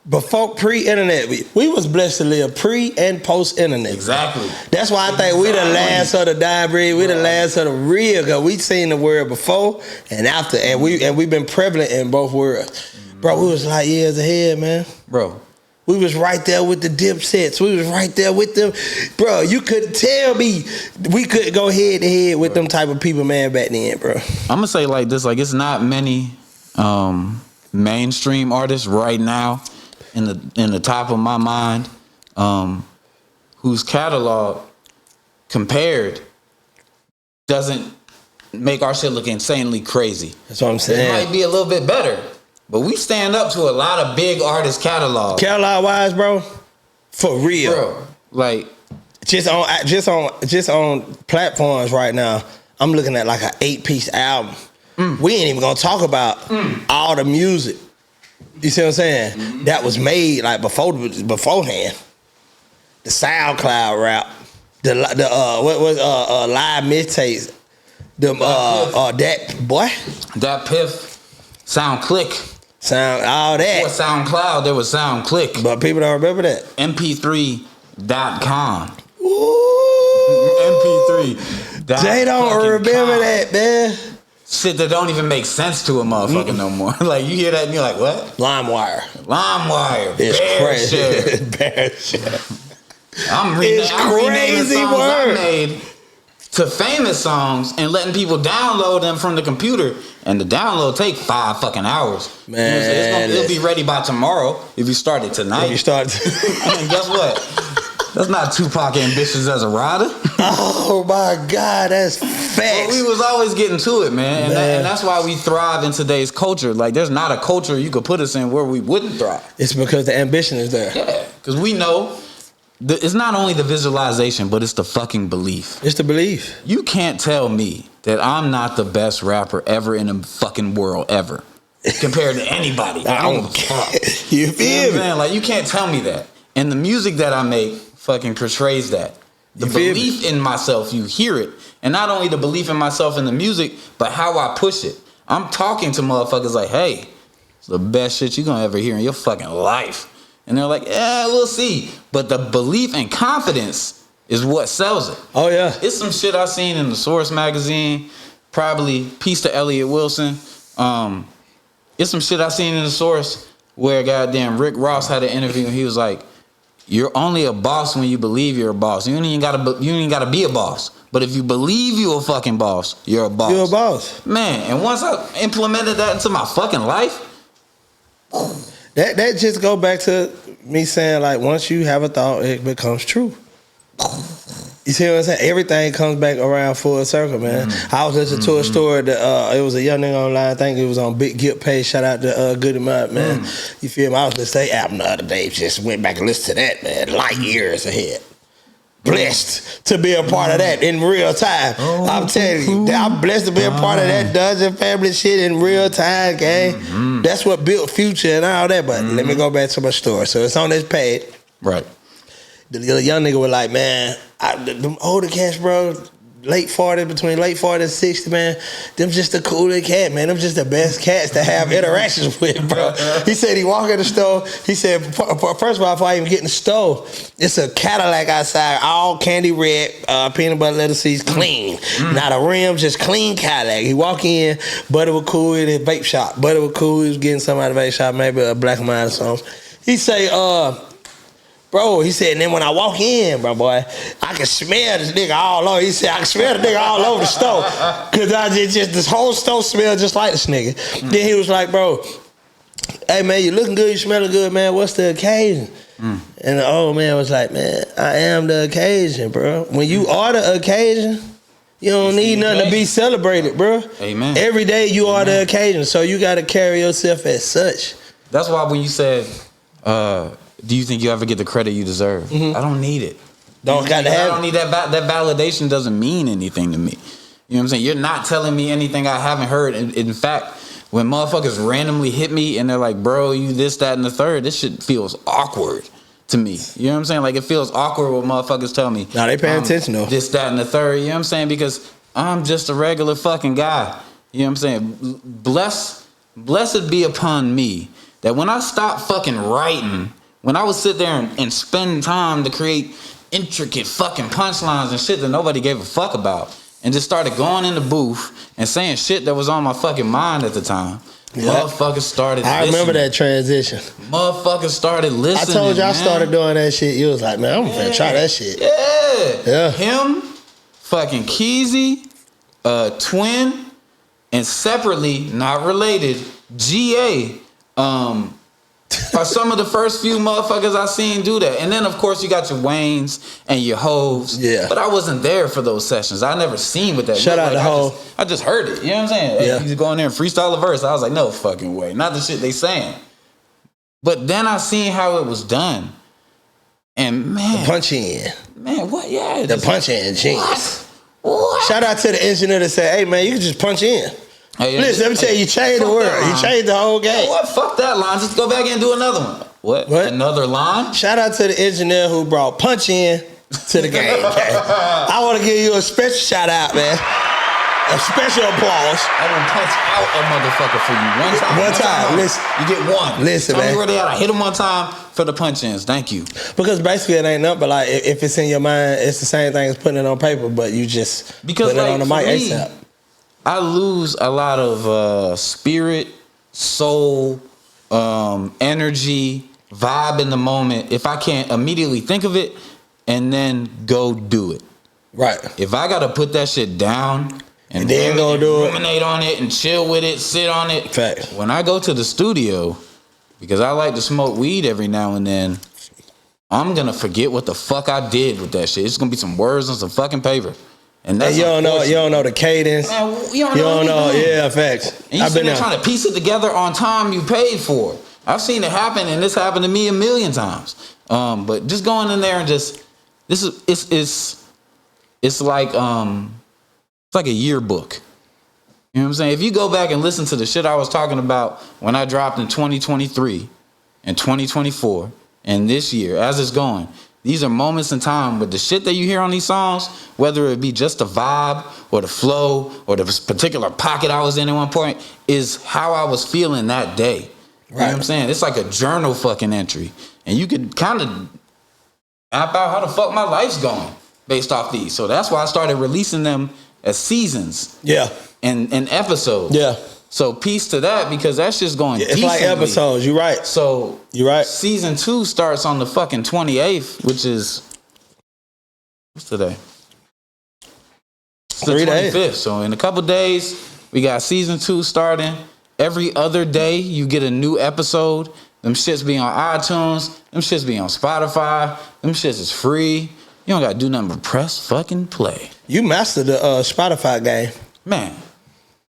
Before pre-internet, we was blessed to live pre and post-internet. Exactly. That's why I think we the last of the dying breed. We the last of the real, because we seen the world before and after, and we've been prevalent in both worlds. Bro, we was like years ahead, man. Bro. We was right there with the Dipsets. We was right there with them. Bro, you couldn't tell me we couldn't go head to head with them type of people, man, back then, bro. I'm gonna say like this, like, it's not many mainstream artists right now in the top of my mind, whose catalog compared doesn't make our shit look insanely crazy. That's what I'm saying. It might be a little bit better, but we stand up to a lot of big artists' catalog. Catalog wise, bro, for real, bro. Like just on platforms right now, I'm looking at like an 8-piece album. We ain't even gonna talk about all the music. You see what I'm saying? That was made like beforehand. the SoundCloud rap, the what was live mixtapes, that boy, that Piff, Sound Click, sound all that. Before SoundCloud, there was Sound Click. But people don't remember that. MP3.com. Ooh. MP3. They don't remember that, man. Shit that don't even make sense to a motherfucker no more. Like you hear that and you're like, what? LimeWire. It's crazy. Bear share. I'm renaming songs word. I made to famous songs and letting people download them from the computer. And the download take 5 fucking hours. Man, it'll be ready by tomorrow if you start it tonight. If you start, and guess what? That's not Tupac ambitious as a rider. Oh my God, that's facts. Well, we was always getting to it, man. And that's why we thrive in today's culture. Like, there's not a culture you could put us in where we wouldn't thrive. It's because the ambition is there. Yeah, because we know it's not only the visualization, but it's the fucking belief. It's the belief. You can't tell me that I'm not the best rapper ever in the fucking world, ever. Compared to anybody. I don't care. You feel me? Like, you can't tell me that. And the music that I make fucking portrays that. The belief in myself, you hear it. And not only the belief in myself in the music, but how I push it. I'm talking to motherfuckers like, hey, it's the best shit you're gonna ever hear in your fucking life. And they're like, yeah, we'll see. But the belief and confidence is what sells it. Oh, yeah. It's some shit I seen in the Source magazine. Probably peace to Elliot Wilson. It's some shit I seen in the Source where goddamn Rick Ross had an interview and he was like, you're only a boss when you believe you're a boss. You ain't even gotta be a boss. But if you believe you're a fucking boss, you're a boss. You're a boss. Man, and once I implemented that into my fucking life, that just go back to me saying, like, once you have a thought, it becomes true. You see what I'm saying? Everything comes back around full circle, man. I was listening to a story that it was a young nigga online. I think it was on Big Gip page. Shout out to Goody Mud, man. You feel me? I was listening to that album the other day. Just went back and listened to that, man. Light years ahead. Blessed to be a part of that in real time. I'm telling you, I'm blessed to be a part of that Dungeon Family shit in real time, gang. That's what built Future and all that. But let me go back to my story. So it's on this page. right. The young nigga was like, man, them older cats, bro, late 40s, between late 40s and 60, man, them just the coolest cat, man. Them just the best cats to have interactions with, bro. He said he walked in the store. He said, first of all, before I even get in the store, it's a Cadillac outside, all candy red, peanut butter leather seats, clean. Not a rim, just clean Cadillac. He walk in, Buddy was cool in his vape shop. Buddy was cool, he was getting something out of the vape shop, maybe a Black and Mild or something. He say, bro, he said, and then when I walk in, bro, boy, I can smell this nigga all over. He said, I can smell the nigga all over the store. Cause I just this whole store smelled just like this nigga. Then he was like, bro, hey man, you looking good, you smelling good, man. What's the occasion? And the old man was like, man, I am the occasion, bro. When you are the occasion, you don't need nothing to be celebrated, bro. Amen. Every day you are the occasion, so you got to carry yourself as such. That's why when you said, do you think you ever get the credit you deserve? I don't need it. Don't got to have. I don't need that. That validation doesn't mean anything to me. You know what I'm saying? You're not telling me anything I haven't heard. In fact, when motherfuckers randomly hit me and they're like, bro, you this, that, and the third, this shit feels awkward to me. You know what I'm saying? Like, it feels awkward when motherfuckers tell me. Nah, they paying attention though. This, that, and the third. You know what I'm saying? Because I'm just a regular fucking guy. You know what I'm saying? Blessed be upon me that when I stopped fucking writing, when I would sit there and spend time to create intricate fucking punchlines and shit that nobody gave a fuck about, and just started going in the booth and saying shit that was on my fucking mind at the time, motherfuckers started listening. I remember that transition. Motherfuckers started listening. I told you I started doing that shit. You was like, man, I'm gonna try that shit. Yeah. Him, fucking Keezy, Twin, and separately, not related, GA, are some of the first few motherfuckers I seen do that. And then, of course, you got your Waynes and your Hoves. Yeah. But I wasn't there for those sessions. I never seen what that. Shout out to Hove. I just heard it. You know what I'm saying? Yeah. He's going there and freestyle a verse. I was like, no fucking way. Not the shit they saying. But then I seen how it was done. And, man. The punch in. Man, what? Yeah. The punch in genius. What? Shout out to the engineer that said, hey, man, you can just punch in. Hey, listen, let me tell you, you changed the world. You changed the whole game. You know what? Fuck that line. Just go back and do another one. What? Another line? Shout out to the engineer who brought Punch in to the game. Okay? I want to give you a special shout out, man. A special applause. I will punch out a motherfucker for you one time. One time. Listen. You get one. Listen, Tell man. me where they at. I hit them one time for the punch-ins. Thank you. Because basically it ain't nothing but like if it's in your mind, it's the same thing as putting it on paper, but you just Because put it like, on the for mic me, ASAP. I lose a lot of spirit, soul, energy, vibe in the moment if I can't immediately think of it and then go do it. Right. If I gotta put that shit down and then go do it, ruminate on it and chill with it, sit on it. Facts. When I go to the studio, because I like to smoke weed every now and then, I'm gonna forget what the fuck I did with that shit. It's gonna be some words on some fucking paper. And that's you don't know the cadence. Man, you don't know. Yeah, facts. And you I've been sitting there there. trying to piece it together on time you paid for. I've seen it happen, and this happened to me a million times. But just going in there and just it's like a yearbook. You know what I'm saying? If you go back and listen to the shit I was talking about when I dropped in 2023 and 2024 and this year, as it's going, these are moments in time. But the shit that you hear on these songs, whether it be just the vibe or the flow or the particular pocket I was in at one point, is how I was feeling that day. You know what I'm saying? It's like a journal fucking entry. And you could kind of map out how the fuck my life's going based off these. So that's why I started releasing them as seasons. Yeah. And episodes. Yeah. So peace to that, because that's just going It's decently. like episodes. You're right. So You're right. Season 2 starts on the fucking 28th, which is what's today? It's the 3 days. 25th. So in a couple days, we got season 2 starting. Every other day, you get a new episode. Them shits be on iTunes. Them shits be on Spotify. Them shits is free. You don't gotta do nothing but press fucking play. You mastered the Spotify game. Man,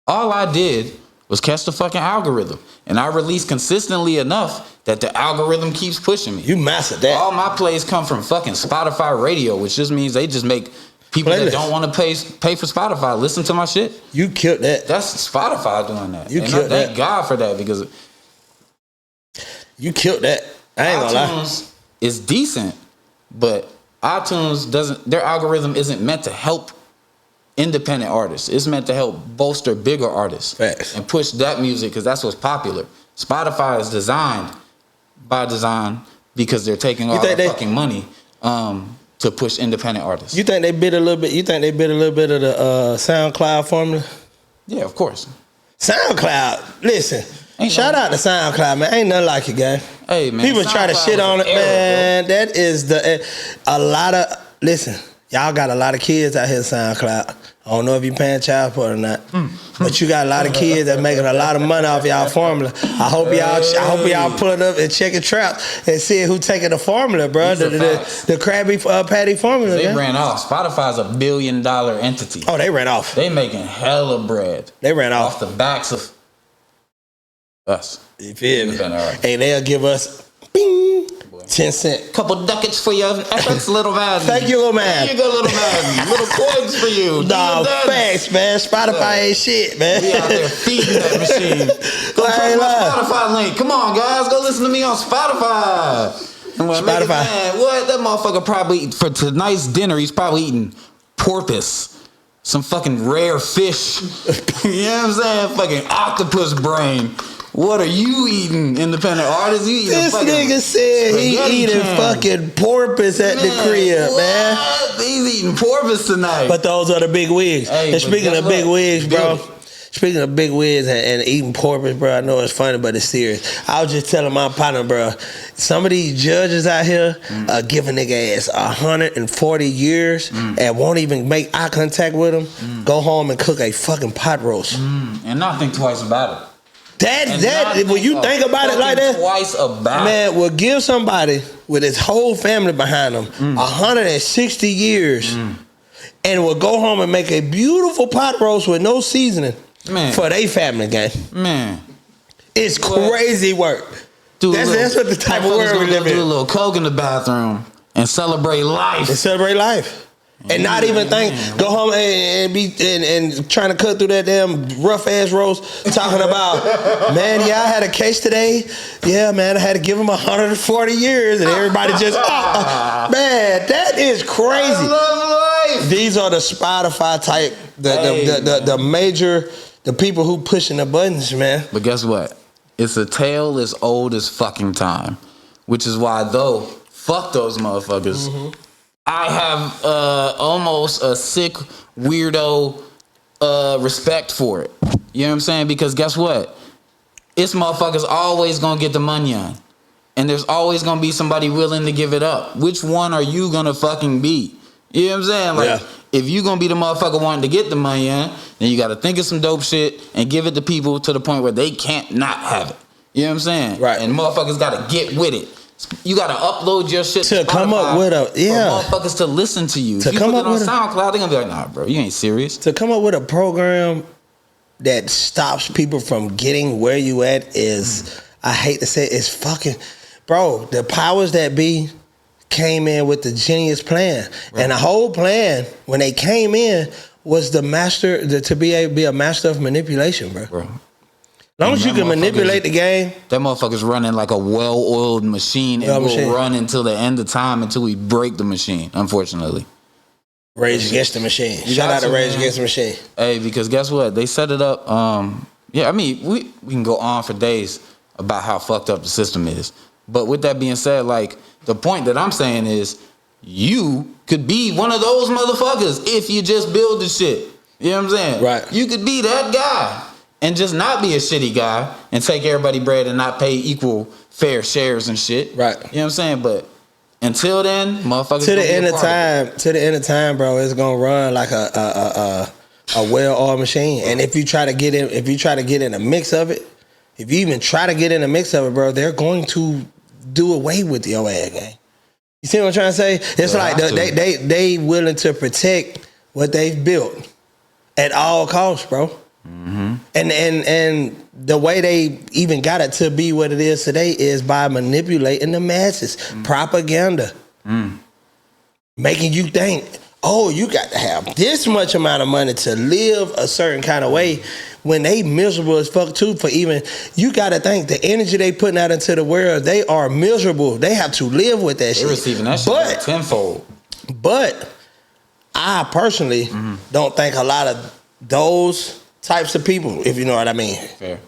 all I did was catch the fucking algorithm. And I release consistently enough that the algorithm keeps pushing me. You mastered that. All my plays come from fucking Spotify radio, which just means they just make people Playlist. that don't want to pay for Spotify listen to my shit. You killed that. That's Spotify doing that. You and killed I thank that. God for that, because You killed that. I ain't gonna lie. iTunes is decent, but iTunes their algorithm isn't meant to help independent artists. It's meant to help bolster bigger artists. Facts. And push that music, because that's what's popular. Spotify is designed by design because they're taking all the fucking money to push independent artists. You think they bid a little bit? You think they bid a little bit of the SoundCloud formula? Yeah, of course. SoundCloud, listen. Ain't Shout out to SoundCloud, man. Ain't nothing like it, gang. Hey, man. People try to SoundCloud shit was on an it, era, man. That is a lot of, listen, y'all got a lot of kids out here SoundCloud. I don't know if you paying child support or not, but you got a lot of kids that making a lot of money off y'all formula. I hope y'all pull it up and check it trap and see who taking the formula, bro. These are facts. The Krabby Patty formula. They man. ran off. Spotify's a $1 billion entity. Oh, they ran off. They making hella bread. They ran off. Off the backs of us. You feel me? Independent artists. And they'll give us bing, 10 cents. Couple ducats for your efforts, little man. Thank you, little man. Here you go, little man. Little coins for you. Nah, Do your dance. facts, man. Spotify ain't shit, man. We out there feeding that machine. Go I press ain't my lying. Spotify link. Come on, guys. Go listen to me on Spotify. Spotify. Man, what? That motherfucker probably, for tonight's dinner, he's probably eating porpoise. Some fucking rare fish. You know what I'm saying? Fucking octopus brain. What are you eating, independent artists? You eating This fucking nigga said he spaghetti eating can. fucking porpoise at the crib, man. What? He's eating porpoise tonight. But those are the big wigs. Hey, And but speaking guess of big what? wigs, bro. Beauty. Speaking of big wigs and eating porpoise, bro, I know it's funny, but it's serious. I was just telling my partner, bro, some of these judges out here are giving nigga ass 140 years and won't even make eye contact with them. Go home and cook a fucking pot roast. And not think twice about it. When you think about it like that, twice about man, will give somebody with his whole family behind him 160 years and will go home and make a beautiful pot roast with no seasoning for their family, gang. Man. It's crazy work. That's what the type of world we live in. Do a little coke in the bathroom and celebrate life. And celebrate life. And not even go home and be and trying to cut through that damn rough ass roast, talking about, man, yeah, I had a case today. Yeah, man, I had to give him 140 years, and everybody just, man, that is crazy. I love life. These are the Spotify type, the major, the people who pushing the buttons, man. But guess what? It's a tale as old as fucking time, which is why fuck those motherfuckers. Mm-hmm. I have almost a sick weirdo respect for it. You know what I'm saying? Because guess what? It's motherfuckers always gonna get the money on. And there's always gonna be somebody willing to give it up. Which one are you gonna fucking be? You know what I'm saying? Like, if you gonna be the motherfucker wanting to get the money in, then you gotta think of some dope shit and give it to people to the point where they can't not have it. You know what I'm saying? Right. And motherfuckers gotta get with it. You gotta upload your shit to come up with for motherfuckers to listen to you. To if you come put up it on with SoundCloud, they're gonna be like, nah, bro, you ain't serious. To come up with a program that stops people from getting where you at is, I hate to say it, it's fucking, bro, the powers that be came in with the genius plan. Right. And the whole plan, when they came in, was to be able to be a master of manipulation, bro. As long as you can manipulate the game. That motherfucker's running like a well-oiled machine and will run until the end of time until we break the machine, unfortunately. Rage Against the Machine. Shout out to Rage Against the Machine. Hey, because guess what? They set it up. I mean, we can go on for days about how fucked up the system is. But with that being said, like, the point that I'm saying is you could be one of those motherfuckers if you just build the shit. You know what I'm saying? Right. You could be that guy. And just not be a shitty guy and take everybody bread and not pay equal fair shares and shit. Right. You know what I'm saying? But until then, motherfuckers. To the end of time, bro, it's gonna run like a well-oiled machine. And if you try to get in a mix of it, if you even try to get in a mix of it, bro, they're going to do away with your ass game. You see what I'm trying to say? It's like they willing to protect what they've built at all costs, bro. Mm-hmm. And the way they even got it to be what it is today is by manipulating the masses. Propaganda. Making you think, oh, you got to have this much amount of money to live a certain kind of way, when they miserable as fuck too. For even, you got to think the energy they putting out into the world, they are miserable. They have to live with that shit. They're receiving that shit like tenfold. But I personally don't think a lot of those types of people, if you know what I mean. Fair.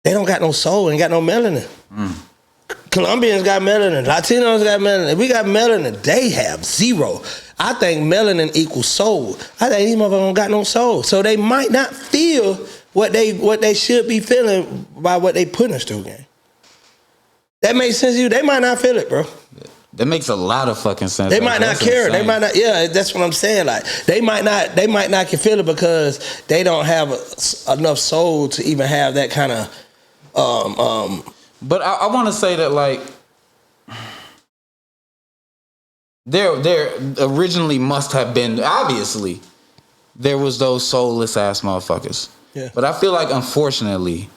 They don't got no soul, ain't got no melanin. Colombians got melanin, Latinos got melanin. We got melanin. They have zero. I think melanin equals soul. I think these motherfuckers don't got no soul. So they might not feel what they should be feeling by what they putting us through, gang. That makes sense to you? They might not feel it, bro. That makes a lot of fucking sense. They might not care. Insane. They might not. Yeah, that's what I'm saying. Like they might not can feel it because they don't have enough soul to even have that kind of. But I want to say that, like, there originally must have been, obviously there was those soulless ass motherfuckers. Yeah. But I feel like, unfortunately,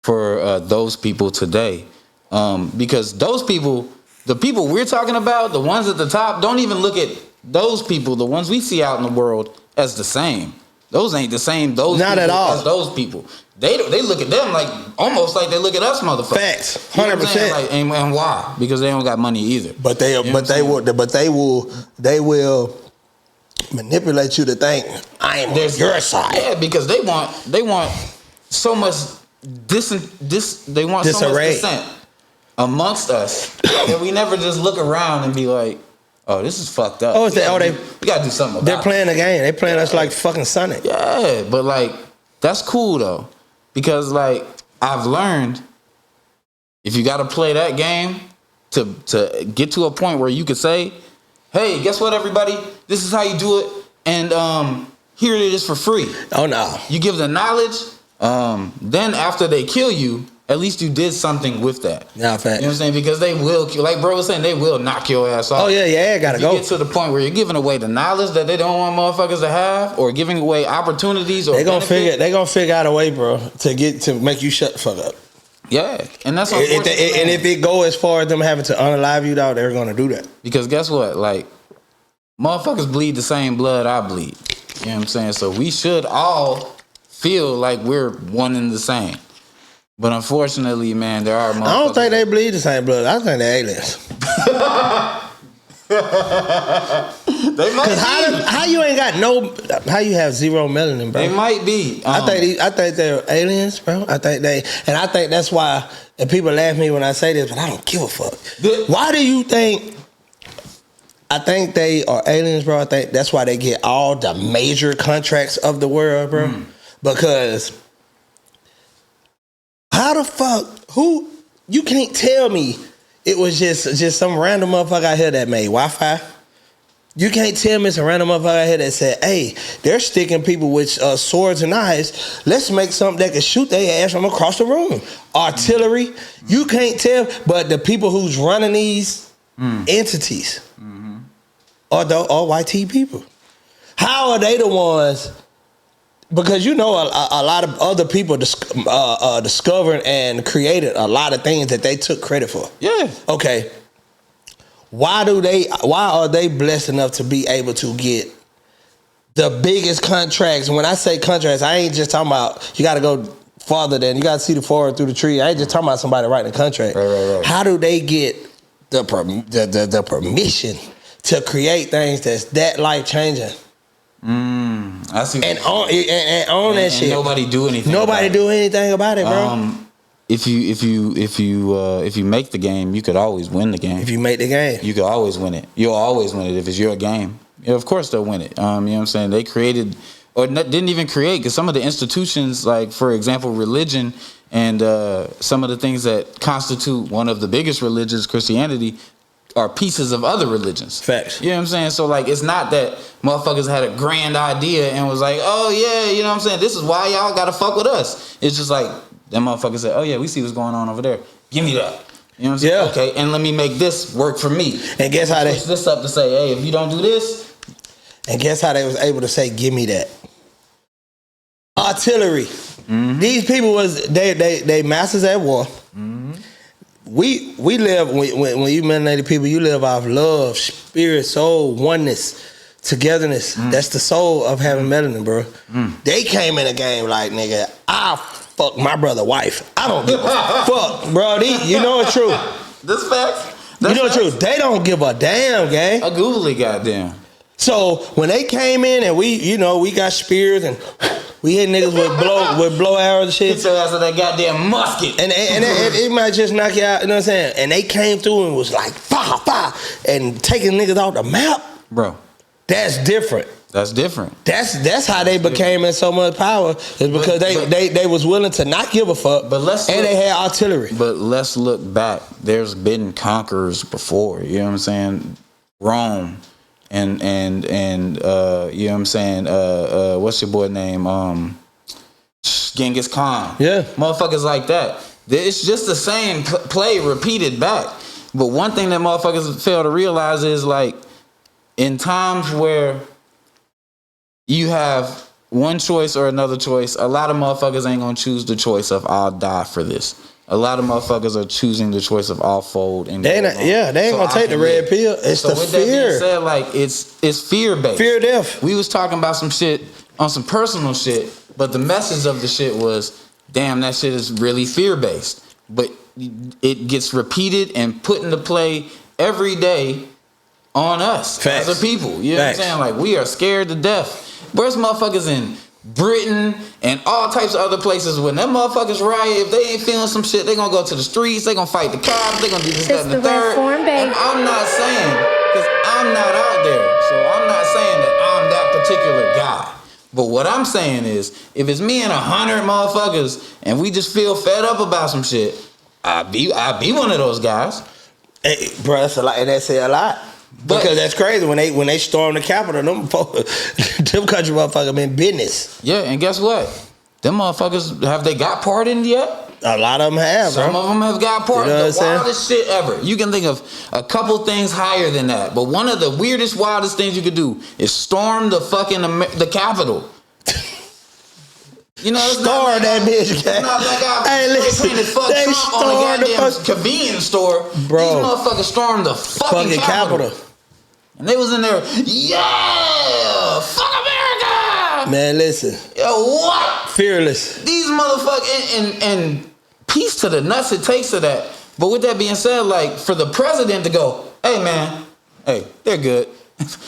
for those people today, because those people. The people we're talking about, the ones at the top, don't even look at those people, the ones we see out in the world, as the same. Those ain't the same. Those not people at all. As those people. They look at them like almost like they look at us, motherfuckers. Facts, 100%. Like, and why? Because they don't got money either. But they will manipulate you to think I am on your side. Yeah, because they want so much they want disarray. So much dissent amongst us that we never just look around and be like, oh, this is fucked up. Oh, we gotta do something about it. They're playing the game. They playing us like fucking Sonic. Yeah, but like that's cool though, because like I've learned if you gotta play that game to get to a point where you could say, hey, guess what, everybody? This is how you do it, and here it is for free. Oh no. You give the knowledge, then after they kill you, at least you did something with that. Nah, facts. You know what I'm saying? Because they will kill, like bro was saying, they will knock your ass off. Oh yeah, gotta go. You get to the point where you're giving away the knowledge that they don't want motherfuckers to have, or giving away opportunities, or they gonna figure out a way, bro, to make you shut the fuck up. Yeah, and that's unfortunate. And if it go as far as them having to unalive you, dog, they're gonna do that. Because guess what? Like, motherfuckers bleed the same blood I bleed. You know what I'm saying? So we should all feel like we're one and the same. But unfortunately, man, there are motherfuckers. I don't think they bleed the same blood. I think they're aliens. They might be. How you ain't got how you have zero melanin, bro? They might be. I think they're aliens, bro. I think that's why, and people laugh at me when I say this, but I don't give a fuck. Why do you think? I think they are aliens, bro. I think that's why they get all the major contracts of the world, bro. Because how the fuck, you can't tell me it was just some random motherfucker out here that made Wi-Fi. You can't tell me it's a random motherfucker out here that said, hey, they're sticking people with swords and knives. Let's make something that can shoot their ass from across the room. Artillery. You can't tell, but the people who's running these entities are YT people. How are they the ones? Because a lot of other people discovered and created a lot of things that they took credit for. Yeah. Okay. Why are they blessed enough to be able to get the biggest contracts? And when I say contracts, I ain't just talking about you got to go farther than you got to see the forest through the tree. I ain't just talking about somebody writing a contract. Right. How do they get the permission to create things that's that life changing? I see. And own that shit. Nobody do anything. Nobody do anything about it, bro. If you make the game, you could always win the game. If you make the game, you could always win it. You'll always win it if it's your game. Yeah, of course they'll win it. You know what I'm saying? They created, or didn't even create, because some of the institutions, like for example, religion and some of the things that constitute one of the biggest religions, Christianity, are pieces of other religions. Facts. You know what I'm saying? So like, it's not that motherfuckers had a grand idea and was like, oh yeah, you know what I'm saying? This is why y'all gotta fuck with us. It's just like, them motherfuckers said, oh yeah, we see what's going on over there. Give me that. You know what I'm saying? Yeah. Okay, and let me make this work for me. And guess how they switch this up to say, hey, if you don't do this. And guess how they was able to say, give me that. Artillery. These people they masters at war. We live, when you melanated people, you live off love, spirit, soul, oneness, togetherness. That's the soul of having melanin, bro. They came in the game like, nigga, I'll fuck my brother wife. I don't give a fuck, bro. You know it's true. This facts. You know it's true. They don't give a damn, gang. A googly goddamn. So when they came in and we got spears and we hit niggas with blow arrows and shit. Hit your ass with that goddamn musket. And it might just knock you out, you know what I'm saying? And they came through and was like, fire, and taking niggas off the map. Bro. That's different. That's different. That's how they became in so much power, is because they was willing to not give a fuck, they had artillery. But let's look back. There's been conquerors before, you know what I'm saying? Rome. And you know what I'm saying? What's your boy name? Genghis Khan. Yeah, motherfuckers like that. It's just the same play repeated back. But one thing that motherfuckers fail to realize is, like, in times where you have one choice or another choice, a lot of motherfuckers ain't gonna choose the choice of I'll die for this. A lot of motherfuckers are choosing the choice of I'll fold and they ain't gonna take the red pill. It's the fear. That being said, like, it's fear based. Fear of death. We was talking about some shit on some personal shit, but the message of the shit was, damn, that shit is really fear based. But it gets repeated and put into play every day on us as a people. You know what I'm saying? Like, we are scared to death. Where's motherfuckers in Britain and all types of other places? When them motherfuckers riot, if they ain't feeling some shit, they gonna go to the streets, they gonna fight the cops, they gonna do this, that, and the third. And I'm not saying, because I'm not out there, so I'm not saying that I'm that particular guy. But what I'm saying is, if it's me and 100 motherfuckers and we just feel fed up about some shit, I'd be one of those guys. Hey, bro, that's a lot, and that's a lot. Because that's crazy when they storm the Capitol, them country motherfuckers been business. Yeah, and guess what? Them motherfuckers, have they got pardoned yet? A lot of them have. Some of them have got pardoned. You know the wildest shit ever. You can think of a couple things higher than that, but one of the weirdest, wildest things you could do is storm the fucking the Capitol. You know, it's storm that bitch, guy. Hey, listen, they Trump on the goddamn convenience store. Bro, these motherfuckers stormed the fucking Capitol. And they was in there, yeah, fuck America. Man, listen. Yo, what? Fearless. These motherfuckers, and peace to the nuts it takes to that. But with that being said, like, for the president to go, hey, man, hey, they're good.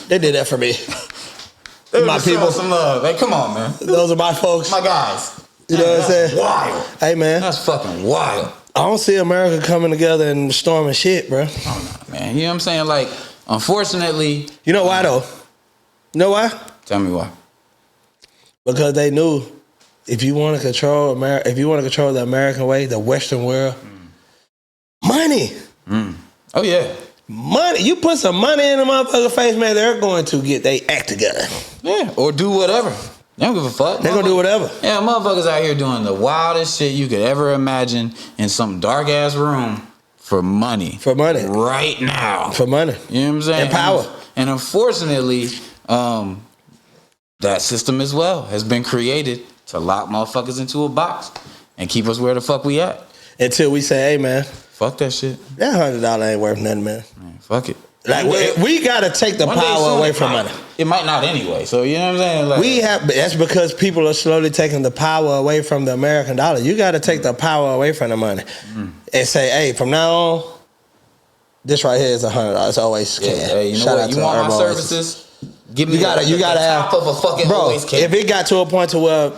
They did that for me. They My people. some love. Hey, come on, man. Those are my folks. My guys. You know what I'm saying? Wild. Hey, man. That's fucking wild. I don't see America coming together and storming shit, bro. Oh, no, man. You know what I'm saying? Like, unfortunately. You know why, though? You know why? Tell me why. Because they knew if you want to control America, if you want to control the American way, the Western world, money. Oh, yeah. Money. You put some money in a motherfucker's face, man, they're going to get they act together. Yeah. Or do whatever. They don't give a fuck. They're going to do whatever. Yeah, motherfuckers out here doing the wildest shit you could ever imagine in some dark-ass room for money. For money. Right now. For money. You know what I'm saying? And power. And unfortunately, that system as well has been created to lock motherfuckers into a box and keep us where the fuck we at. Until we say, hey, man, fuck that shit. That $100 ain't worth nothing, man. Fuck it. Like, we got to take the power away from money. It might not anyway. So, you know what I'm saying? Like, that's because people are slowly taking the power away from the American dollar. You got to take the power away from the money and say, hey, from now on, this right here is $100. It's always can. Hey, you know what? You want my services? Give me you gotta top of a fucking always can. If it got to a point to where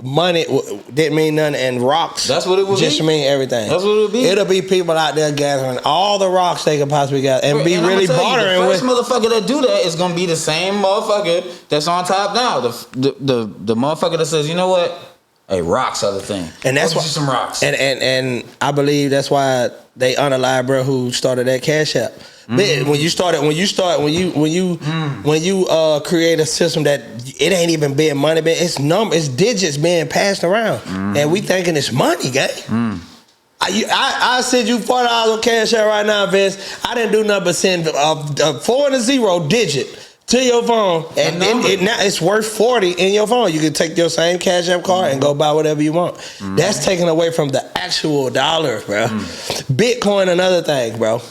money didn't mean nothing and rocks that's what it would just mean everything. That's what it would be. It'll be people out there gathering all the rocks they can possibly gather and be really bartering the with. first motherfucker that do that is gonna be the same motherfucker that's on top now. The motherfucker that says, you know what? Hey, rocks are the thing. And that's why some rocks. And I believe that's why they unalive bro who started that Cash App. When you create a system that it ain't even being money, it's digits being passed around, and we thinking it's money, gang. I send you $40 on Cash App right now, Vince. I didn't do nothing but send a 4 and a 0 digit to your phone, and now it's worth 40 in your phone. You can take your same Cash App card and go buy whatever you want. That's taken away from the actual dollar, bro. Bitcoin, another thing, bro.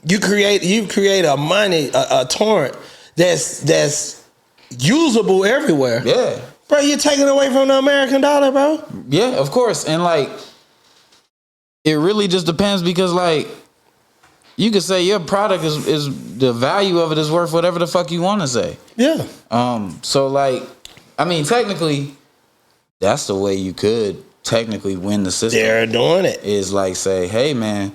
You create a torrent that's usable everywhere. Yeah, bro. You're taking away from the American dollar, bro. Yeah, of course, and like it really just depends because like. You could say your product is the value of it is worth whatever the fuck you want to say. Yeah. So like, I mean, technically, that's the way you could technically win the system. They're doing it. Is like say, hey man,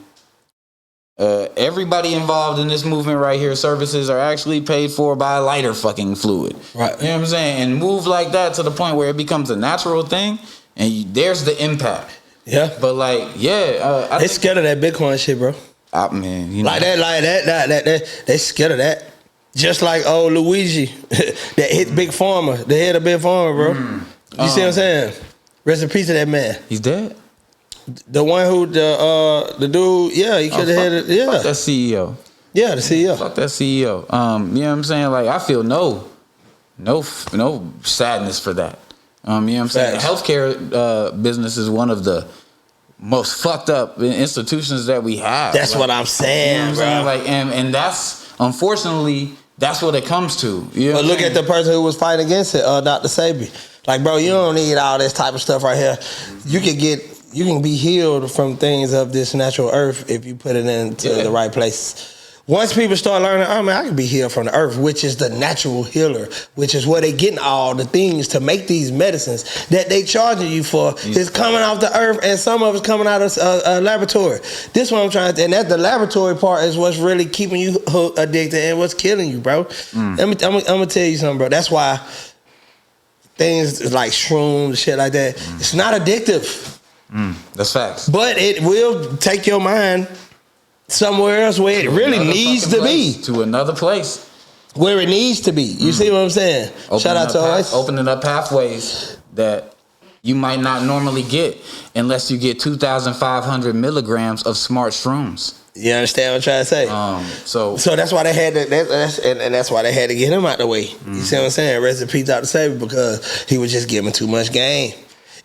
everybody involved in this movement right here, services are actually paid for by lighter fucking fluid. Right. You know what I'm saying? And move like that to the point where it becomes a natural thing, and there's the impact. Yeah. But like, yeah, they scared of that Bitcoin shit, bro. Man, you know. Like that, they scared of that. Just like old Luigi that hit Big Pharma, the head of Big Pharma, bro. You see what I'm saying? Rest in peace to that man. He's dead. The one who the dude, yeah, he could have had it. Yeah, fuck that CEO. Yeah, the CEO. Fuck that CEO. You know what I'm saying? Like I feel no sadness for that. You know what I'm saying? The healthcare business is one of the most fucked up institutions that we have. That's like, what I'm saying, you know what I'm saying? Like, and that's unfortunately that's what it comes to. You know but look at the person who was fighting against it, Dr. Sabi. Like, bro, you don't need all this type of stuff right here. You can be healed from things of this natural earth if you put it into the right place. Once people start learning, oh man, I can be healed from the earth, which is the natural healer, which is where they getting all the things to make these medicines that they charging you for. It's coming off the earth, and some of it's coming out of a laboratory. This one I'm trying to, and that the laboratory part is what's really keeping you addicted and what's killing you, bro. I'm gonna tell you something, bro. That's why things like shrooms, shit like that, it's not addictive. That's facts. But it will take your mind somewhere else where it really needs to be. To another place. Where it needs to be. You see what I'm saying? Shout out to us. Opening up pathways that you might not normally get unless you get 2,500 milligrams of smart shrooms. You understand what I'm trying to say? So that's why they had to, that's why they had to get him out the way. You see what I'm saying? Rest in peace, Dr. Sabi, because he was just giving too much game.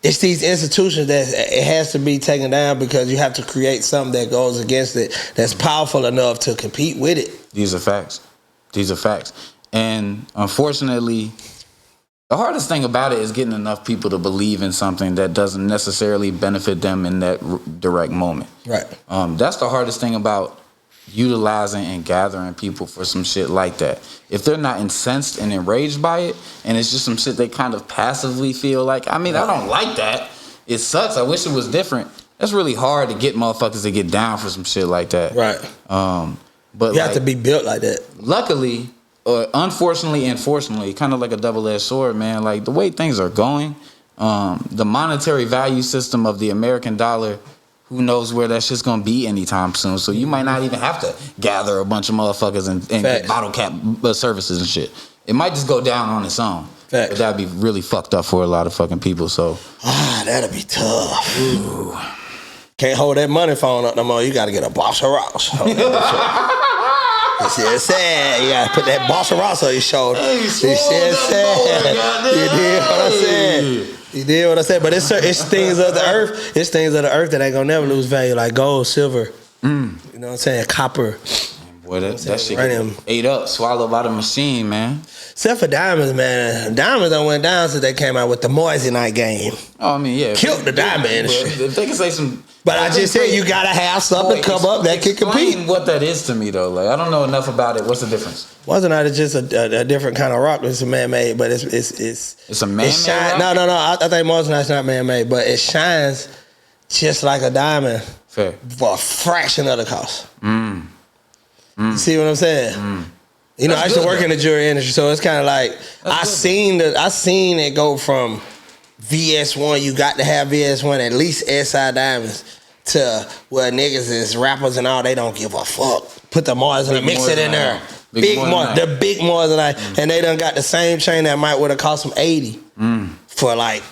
It's these institutions that it has to be taken down because you have to create something that goes against it that's powerful enough to compete with it. These are facts. These are facts. And unfortunately, the hardest thing about it is getting enough people to believe in something that doesn't necessarily benefit them in that direct moment. Right. That's the hardest thing about utilizing and gathering people for some shit like that. If they're not incensed and enraged by it, and it's just some shit they kind of passively feel like, I mean, I don't like that. It sucks. I wish it was different. That's really hard to get motherfuckers to get down for some shit like that. Right. But you have to be built like that. Luckily, unfortunately and fortunately, kind of like a double-edged sword, man. Like the way things are going, the monetary value system of the American dollar, who knows where that shit's gonna be anytime soon. So you might not even have to gather a bunch of motherfuckers and get bottle cap services and shit. It might just go down on its own. Facts. But that'd be really fucked up for a lot of fucking people. So that'd be tough. Ooh. Can't hold that money phone up no more. You gotta get a Boss of Ross. It's just sad. You gotta put that Boss of Ross on your shoulder. It's just sad. You did what I said. You did what I said. But it's things of the earth. It's things of the earth that ain't gonna never lose value, like gold, silver. You know what I'm saying? Copper. Boy, that shit ate up, swallowed by the machine, man. Except for diamonds, man. Diamonds done went down since they came out with the Moissanite game. Oh, I mean, yeah. Killed the diamond industry. If they can say some... But I just said you gotta have something to come up that can compete. Explain what that is to me, though. Like, I don't know enough about it. What's the difference? Moissanite is just a different kind of rock. It's a man-made, but it's a man-made rock? No. I think Moissanite's not man-made, but it shines just like a diamond. Fair. For a fraction of the cost. You see what I'm saying? You know, I used to work in the jewelry industry, so it's kind of like I seen it go from VS1. You got to have VS1, at least SI diamonds, to where niggas is rappers and all. They don't give a fuck. Put the Moissanite, mix it in there. The big Moissanite, and they done got the same chain that might would have cost them 80 for like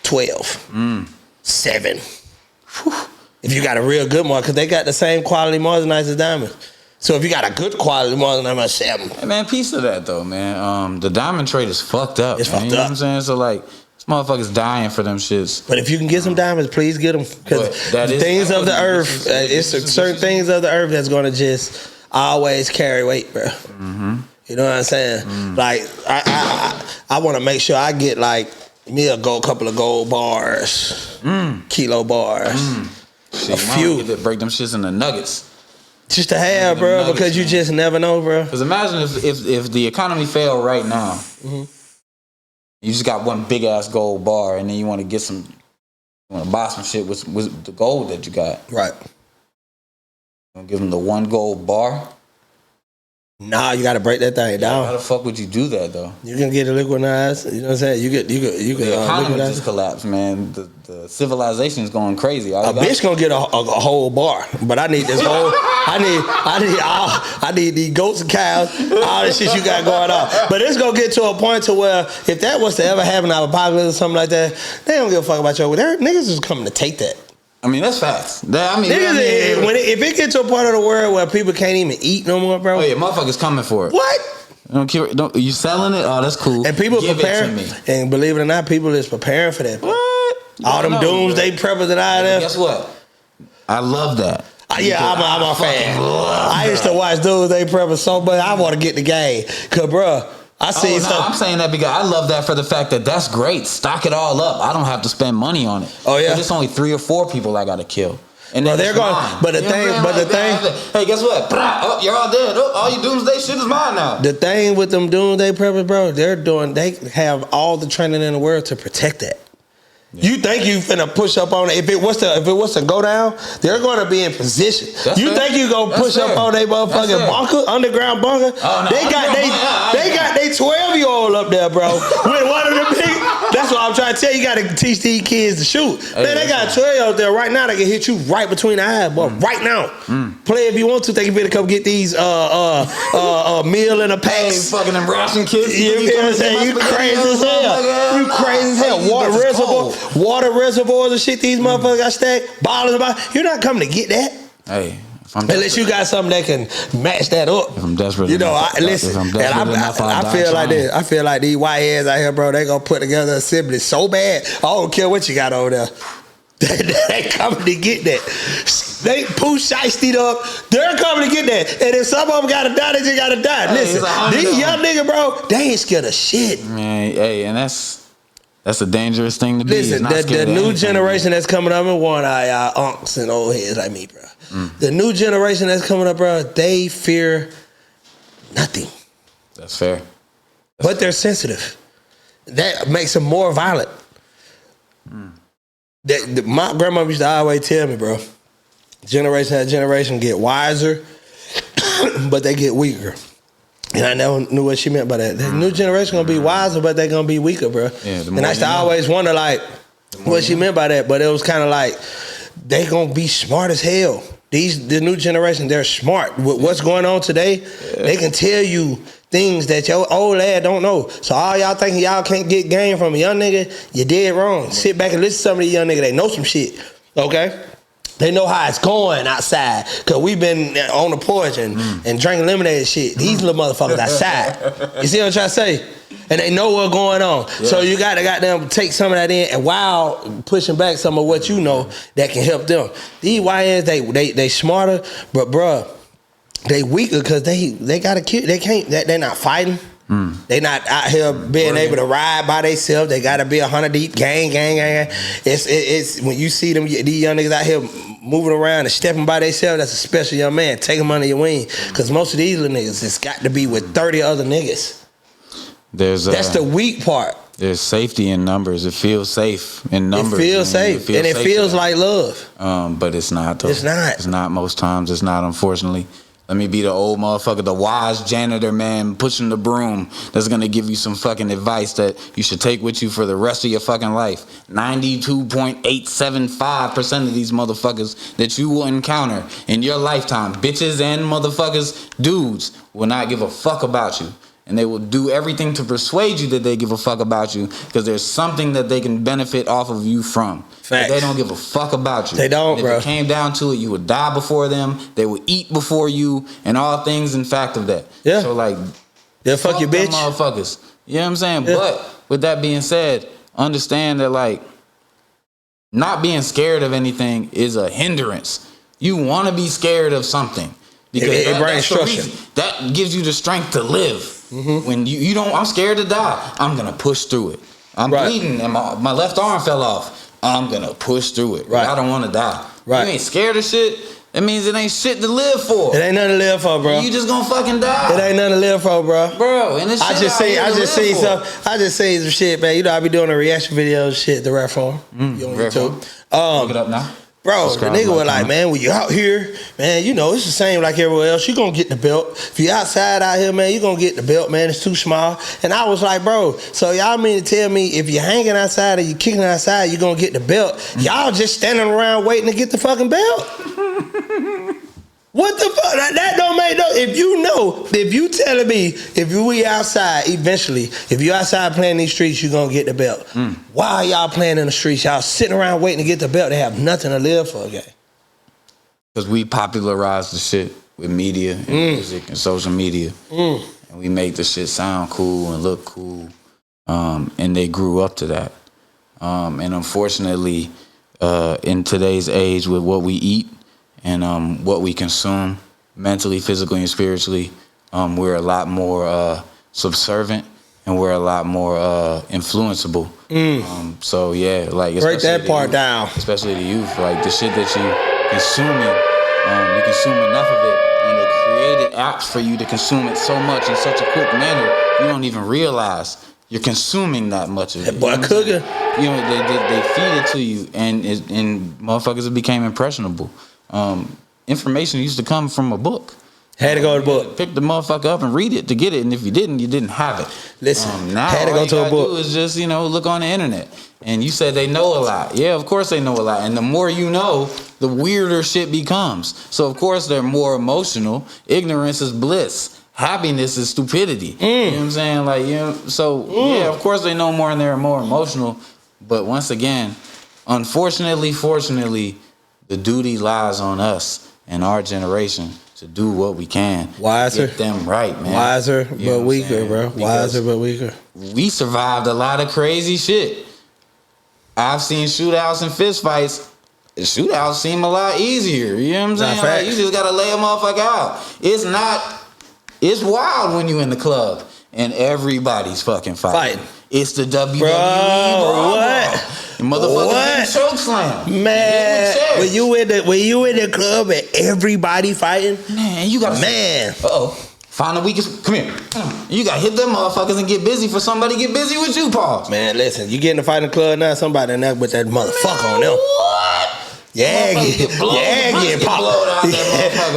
12, 7. If you got a real good one, because they got the same quality Moissanites as diamonds. So if you got a good quality Moissanite, I'm 7. Hey man, piece of that though, man. The diamond trade is fucked up. It's fucked up. You know what I'm saying? So like, this motherfucker's dying for them shits. But if you can get some diamonds, please get them. Because things of the earth, it's certain things of the earth that's going to just always carry weight, bro. You know what I'm saying? Like, I want to make sure I get like me a couple of gold bars, kilo bars, Shit, a few. Get to break them shits into nuggets. Just to have, bro, nuggets, because you just never know, bro. Because imagine if the economy failed right now, you just got one big ass gold bar, and then you want to get some, you want to buy some shit with the gold that you got. Right. You gonna give them the one gold bar? Nah, you got to break that thing down. How the fuck would you do that though? You can get it liquidized. You know what I'm saying? You could. The economy just collapsed, man. The civilization is going crazy. A bitch gonna get a whole bar, but I need this whole. I need these goats and cows, all this shit you got going on. But it's gonna get to a point to where if that was to ever happen, our apocalypse or something like that, they don't give a fuck about your. Niggas is coming to take that. I mean, that's facts. If it gets to a part of the world where people can't even eat no more, bro. Oh yeah, motherfuckers coming for it. What? You selling it? Oh, that's cool. And people preparing. And believe it or not, people is preparing for that. What? All them doomsday preppers and all that. Guess what? I love that. Yeah, I'm a fan. I used to watch Doomsday Preppers so much. I want to get the game. Cause, bro, I'm saying that because I love that for the fact that that's great. Stock it all up. I don't have to spend money on it. Oh yeah. There's only 3 or 4 people I gotta kill. And bro, they're going. But the thing. Hey, guess what? Oh, you're all dead. Oh, all your doomsday shit is mine now. The thing with them Doomsday Preppers, bro, they have all the training in the world to protect that. Yeah. You think you finna push up on it? If it was to go down, they're gonna be in position. Think you gonna push up on their motherfucking bunker, underground bunker? Oh, no, they got they 12-year-old up there, bro. With one of the big. That's what I'm trying to tell you. You gotta teach these kids to shoot. Man, they got 12 there right now. They can hit you right between the eyes, boy. Right now. Play if you want to. They can better come get these meal in a pack. Hey, fucking them ration kids. You know what I'm saying? You crazy as hell. You crazy as hell. Water reservoirs and shit, these motherfuckers got stacked, bottles about. You're not coming to get that. Hey, unless you got something that can match that up. If I'm desperate, you know. I feel like this. I feel like these YNs out here, bro. They gonna put together assembly so bad. I don't care what you got over there. They coming to get that. They Pooh Shiesty up. They're coming to get that. And if some of them gotta die, they just gotta die. Listen, these young niggas, bro, they ain't scared of shit. Man, hey, and that's a dangerous thing to be. Listen, the new generation that's coming up and one y'all unks and old heads like me, bro. The new generation that's coming up, bro, they fear nothing. That's fair. But they're sensitive. That makes them more violent. My grandma used to always tell me, bro, generation after generation get wiser, but they get weaker. And I never knew what she meant by that. The new generation gonna be wiser, but they gonna be weaker, bro. Yeah, and I used to always wonder, like, what she meant by that. But it was kind of like, they gonna be smart as hell. The new generation, they're smart. With what's going on today, they can tell you things that your old lad don't know. So all y'all thinking y'all can't get game from a young nigga, you dead wrong. Sit back and listen to some of these young niggas. They know some shit, okay? They know how it's going outside. Because we've been on the porch and drinking lemonade and shit. These little motherfuckers outside. You see what I'm trying to say? And they know what's going on. Yeah. So you got to goddamn take some of that in, and while pushing back some of what you know that can help them. These YNs, they smarter, but bruh, they weaker because they got to kill. They can't. They're not fighting. They not out here being able to ride by themselves. They got to be 100 deep. Gang. It's when you see them, these young niggas out here moving around and stepping by themselves. That's a special young man. Take them under your wing, because most of these little niggas, it's got to be with 30 other niggas. That's the weak part. There's safety in numbers. It feels safe in numbers. It feels safe, and it feels like love. But it's not, though. It's not. It's not most times. It's not, unfortunately. Let me be the old motherfucker, the wise janitor man pushing the broom that's going to give you some fucking advice that you should take with you for the rest of your fucking life. 92.875% of these motherfuckers that you will encounter in your lifetime, bitches and motherfuckers, dudes, will not give a fuck about you. And they will do everything to persuade you that they give a fuck about you because there's something that they can benefit off of you from. Facts. They don't give a fuck about you. They don't, if bro. If it came down to it, you would die before them. They would eat before you, and all things in fact of that. Yeah. So like, they'll fuck your bitch, motherfuckers. You know what I'm saying? Yeah. But with that being said, understand that like, not being scared of anything is a hindrance. You want to be scared of something because it brings structure. That gives you the strength to live. When you don't, I'm scared to die. I'm gonna push through it. I'm bleeding and my left arm fell off. I'm gonna push through it. Right. I don't want to die. Right. You ain't scared of shit. That means it ain't shit to live for. It ain't nothing to live for, bro. You just gonna fucking die. It ain't nothing to live for, bro. Bro, and this shit I just see some shit, man. You know, I be doing a reaction video and shit, the rap form. You on YouTube. Look it up now. Bro, the nigga was like, man, when you out here, man, you know, it's the same like everywhere else. You gonna get the belt. If you outside out here, man, you gonna get the belt, man. It's too small. And I was like, bro, so y'all mean to tell me if you're hanging outside or you kicking outside, you gonna get the belt? Y'all just standing around waiting to get the fucking belt? What the fuck? That don't make no. If you telling me if we outside eventually, if you outside playing these streets, you gonna get the belt. Why are y'all playing in the streets? Y'all sitting around waiting to get the belt. They have nothing to live for, okay? Because we popularized the shit with media and music and social media, and we make the shit sound cool and look cool, and they grew up to that. And unfortunately, in today's age, with what we eat and what we consume mentally, physically, and spiritually, we're a lot more subservient and we're a lot more influenceable. So yeah, like break that part down, especially the youth. Like the shit that you consuming, you consume enough of it, and they created apps for you to consume it so much in such a quick manner you don't even realize you're consuming that much of it. Boy, cooking. You know, they feed it to you, and motherfuckers became impressionable. Information used to come from a book. Had to go to the book. Pick the motherfucker up and read it to get it, and if you didn't have it. Listen, now had to go to a book. Do is just look on the internet. And you said they know a lot. Yeah, of course they know a lot. And the more you know, the weirder shit becomes. So of course they're more emotional. Ignorance is bliss. Happiness is stupidity. You know what I'm saying? Like, so yeah, of course they know more and they're more emotional. But once again, unfortunately, fortunately, the duty lies on us and our generation to do what we can. Wiser. Get them right, man. Wiser, but weaker, bro. Wiser, but weaker. We survived a lot of crazy shit. I've seen shootouts and fist fights the shootouts seem a lot easier. You know what I'm saying? Like, you just gotta lay a motherfucker out. It's wild when you in the club and everybody's fucking fighting. It's the WWE brawl. What? Motherfuckers getting choke slam. Man, when you in the club and everybody fighting, man, you gotta find the weakest. Come here. You gotta hit them motherfuckers and get busy for somebody to get busy with you, Paul. Man, listen, you get in the fighting club now, somebody in there with that motherfucker on them. What? Yeah, getting popped.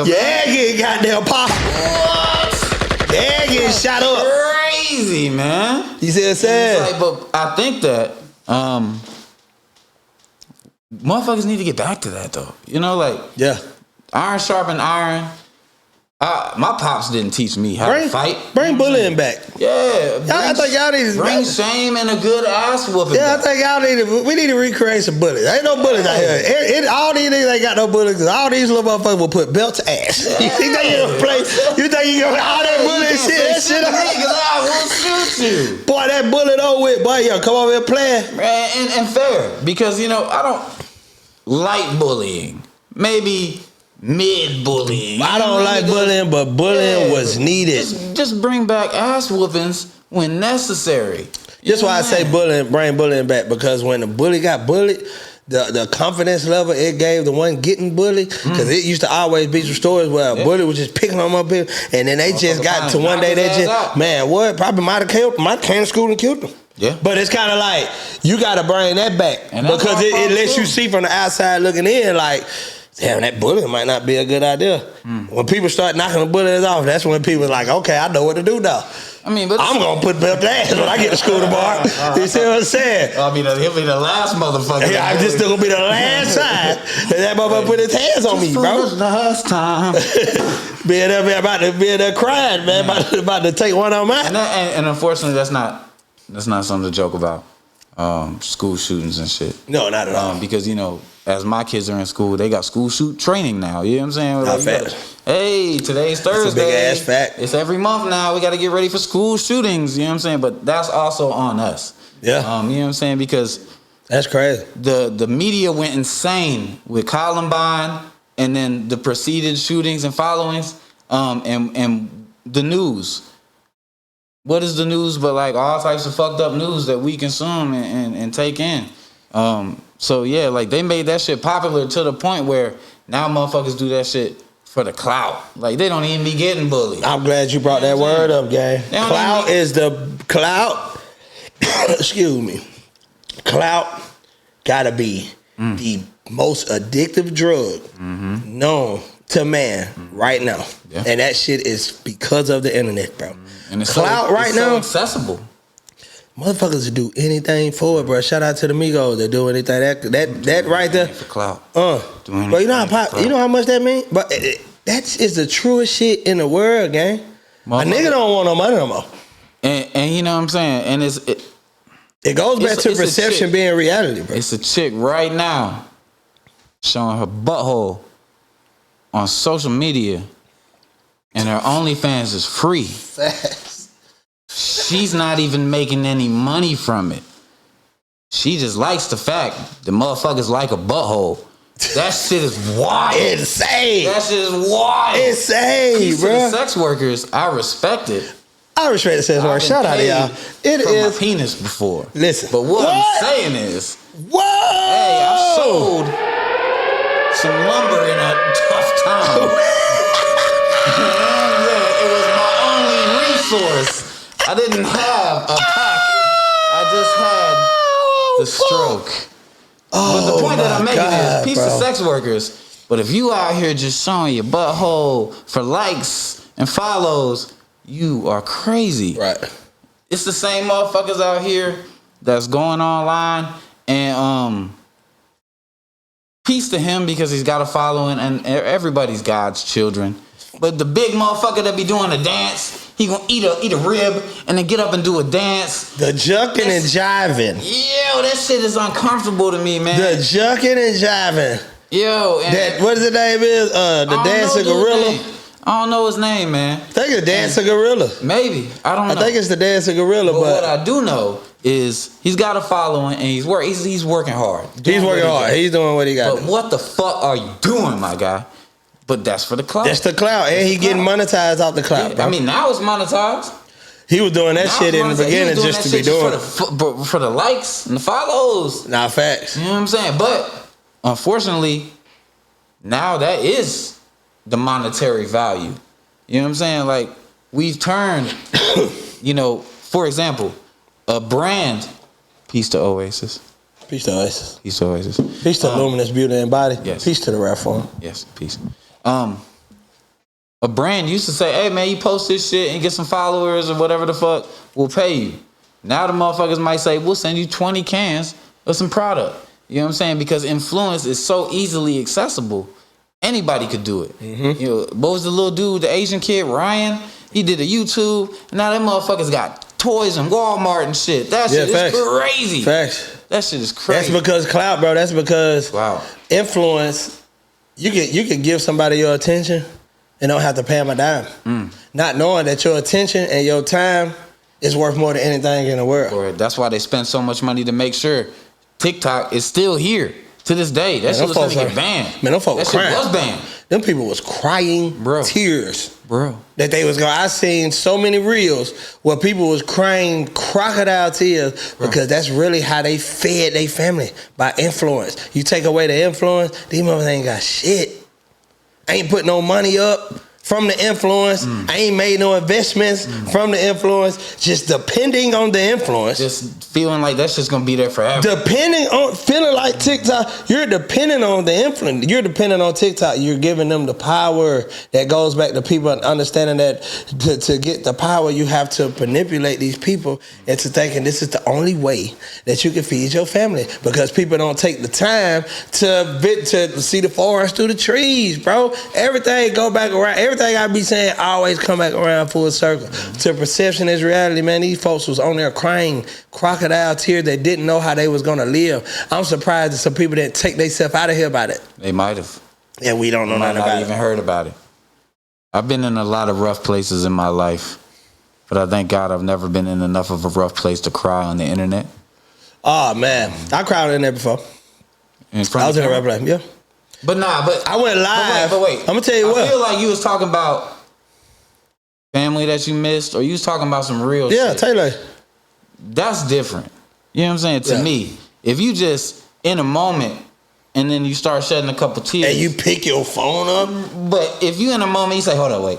Yeah, getting goddamn popped. What? Yeah, getting shot up. Crazy, man. You see what I'm saying? But I think that motherfuckers need to get back to that though. You know, like iron sharpen iron. My pops didn't teach me how to fight. Bring bullying back. Yeah, I think y'all need to bring shame and a good ass whooping. Yeah, I think we need to recreate some bullies. Ain't no bullies out here. All these niggas ain't got no bullies because all these little motherfuckers will put belt to ass. You think you gonna play? You think you gonna all that bullying shit? That shit I will shoot you. Boy, that bullet over with, boy. Yo, come over here playing. Man, and fair because you know I don't like bullying. Maybe mid bullying. I don't like bullying, but bullying was needed. Just bring back ass whoopings when necessary. That's why I say bring bullying back, because when the bully got bullied, the confidence level it gave the one getting bullied, because it used to always be some stories where a bully was just picking them up and then they just got to one day they just man, what probably might have came to school and killed them. Yeah, but it's kind of like you got to bring that back because it lets you see from the outside looking in, like, damn, that bullying might not be a good idea. When people start knocking the bullies off, that's when people are like, okay, I know what to do now. I mean, but I'm gonna put belt ass when I get to school tomorrow. You see what I'm saying? I mean, he'll be the last motherfucker. Yeah, I'm just gonna be the last time that motherfucker put his hands on me, bro. The last time. being there crying, man, about to take one on mine. And unfortunately, that's not something to joke about. School shootings and shit. No, not at all. Because you know, as my kids are in school, they got school shoot training now. You know what I'm saying? Like, hey, today's Thursday. That's a big ass fact. It's every month now. We got to get ready for school shootings. You know what I'm saying? But that's also on us. Yeah. You know what I'm saying? Because that's crazy. The media went insane with Columbine and then the preceded shootings and followings. And the news. What is the news but like all types of fucked up news that we consume and take in? So yeah, like they made that shit popular to the point where now motherfuckers do that shit for the clout. Like they don't even be getting bullied. I'm glad you brought that word up, gang. Clout is the clout. Excuse me. Clout gotta be the most addictive drug known to man right now. Yeah. And that shit is because of the internet, bro. And it's clout right now. So accessible. Motherfuckers do anything for it, bro. Shout out to the Migos that do anything. That right there. For clout. But you know how much that mean? But that is the truest shit in the world, gang. A nigga don't want no money no more. And you know what I'm saying? And it goes back to perception being reality, bro. It's a chick right now showing her butthole on social media, and her OnlyFans is free. She's not even making any money from it. She just likes the fact the motherfuckers like a butthole. That shit is wild. Insane. That shit is wild. Insane, bro. The sex workers, I respect it. I respect the sex workers. Shout out to y'all. It is my penis before. Listen. But what I'm saying is, whoa! Hey, I sold some lumber in a tough time. It was my only resource. I didn't have a pack. I just had the stroke. But the point that I'm making is, peace to sex workers. But if you out here just showing your butthole for likes and follows, you are crazy. Right. It's the same motherfuckers out here that's going online and peace to him because he's got a following and everybody's God's children. But the big motherfucker that be doing a dance, he gonna eat a rib and then get up and do a dance. The jucking and jiving. Yo, that shit is uncomfortable to me, man. The jucking and jiving. Yo, and what is the name is? The Dancing Gorilla. I don't know his name, man. I think it's Dancing Gorilla. Maybe. I don't know. I think it's the Dancing Gorilla. But what I do know is he's got a following and he's working hard. He's working hard. He's doing what he got. But what the fuck are you doing, my guy? But that's for the clout. That's the clout, and he getting monetized off the clout. Yeah, I mean, now it's monetized. He was doing that shit in the beginning just to be doing it for the likes and the follows. Nah, facts. You know what I'm saying? But unfortunately, now that is the monetary value. You know what I'm saying? Like, we've turned, you know, for example, a brand. Peace to Oasis. Peace to Oasis. Peace to Oasis. Peace to Luminous Beauty and Body. Yes. Peace to the rap form. Yes, peace. A brand used to say, hey man, you post this shit and get some followers or whatever the fuck, we'll pay you. Now the motherfuckers might say, we'll send you 20 cans of some product. You know what I'm saying? Because influence is so easily accessible. Anybody could do it. Mm-hmm. You know, what was the little dude, the Asian kid, Ryan? He did a YouTube. Now them motherfuckers got toys in Walmart and shit. That shit is crazy. Facts. That shit is crazy. That's because clout, bro. That's because influence. You can give somebody your attention and don't have to pay them a dime. Not knowing that your attention and your time is worth more than anything in the world. That's why they spend so much money to make sure TikTok is still here to this day. That shit was gonna get banned. Man, them folks that shit was banned. Them people was crying tears. Bro. That they was going. I seen so many reels where people was crying crocodile tears because that's really how they fed their family, by influence. You take away the influence, these motherfuckers ain't got shit. Ain't put no money up from the influence. I ain't made no investments from the influence. Just depending on the influence. Just feeling like that's just gonna be there forever. Feeling like TikTok, you're depending on the influence. You're depending on TikTok. You're giving them the power that goes back to people understanding that to get the power, you have to manipulate these people into thinking this is the only way that you can feed your family, because people don't take the time to see the forest through the trees, bro. Everything go back around. Everything I be saying always come back around full circle. To perception is reality, man. These folks was on there crying crocodile tears. They didn't know how they was gonna live. I'm surprised that some people didn't take themselves out of here about it. They might have. And we don't know nothing about it. Might not even heard about it. I've been in a lot of rough places in my life, but I thank God I've never been in enough of a rough place to cry on the internet. Oh man, I cried in there before. I was in a rough place, yeah. But I went live. But wait, I'm gonna tell you what. I feel like you was talking about family that you missed, or you was talking about some real shit. Yeah, Taylor. That's different. You know what I'm saying? To me, if you just in a moment and then you start shedding a couple tears, and you pick your phone up. But if you in a moment, you say, "Hold on, wait."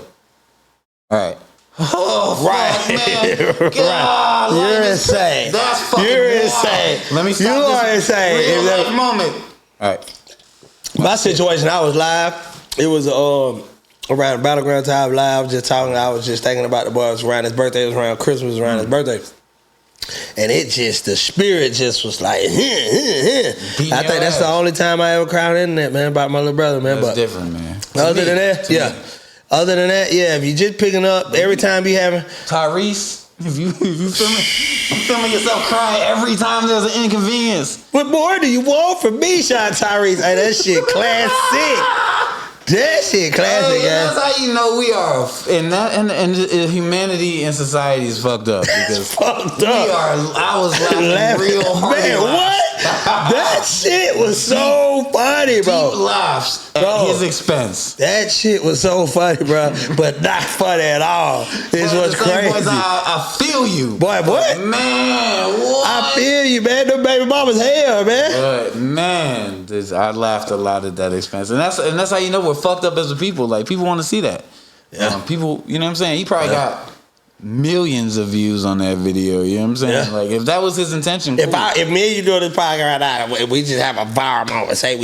All right. Oh, right, man. God, right. You're insane. That's fucking You're wild. insane. Let me stop. You are insane. Real life moment. All right. My situation, I was live. It was around Battleground Time live. I was just talking. I was just thinking about the boy. It was around his birthday. It was around Christmas. It was around his birthday. And it just, the spirit just was like, I think that's the only time I ever cried on the internet, man, about my little brother, man. That's different, man. Other than that, Other than that, if you just picking up every time you having Tyrese, if you feeling yourself crying every time there's an inconvenience. What more do you want from me, Sean Tyrese? Hey, that shit classic. That shit classic, guys. That's how you know we are, and humanity and society is fucked up, because fucked up. I was laughing real hard. Man, what? That shit was so funny, bro. Deep laughs at his expense. That shit was so funny, bro, but not funny at all. This was crazy. Boys, I feel you, boy. What, man? What? I feel you, man. Them baby mamas hell, man. But man, I laughed a lot at that expense, and that's how you know we're fucked up as a people. Like, people want to see that. Yeah. People, you know what I'm saying? He probably got millions of views on that video. You know what I'm saying? Yeah. Like, if that was his intention, cool. If me and you doing this podcast right now, we just have a viral moment. Say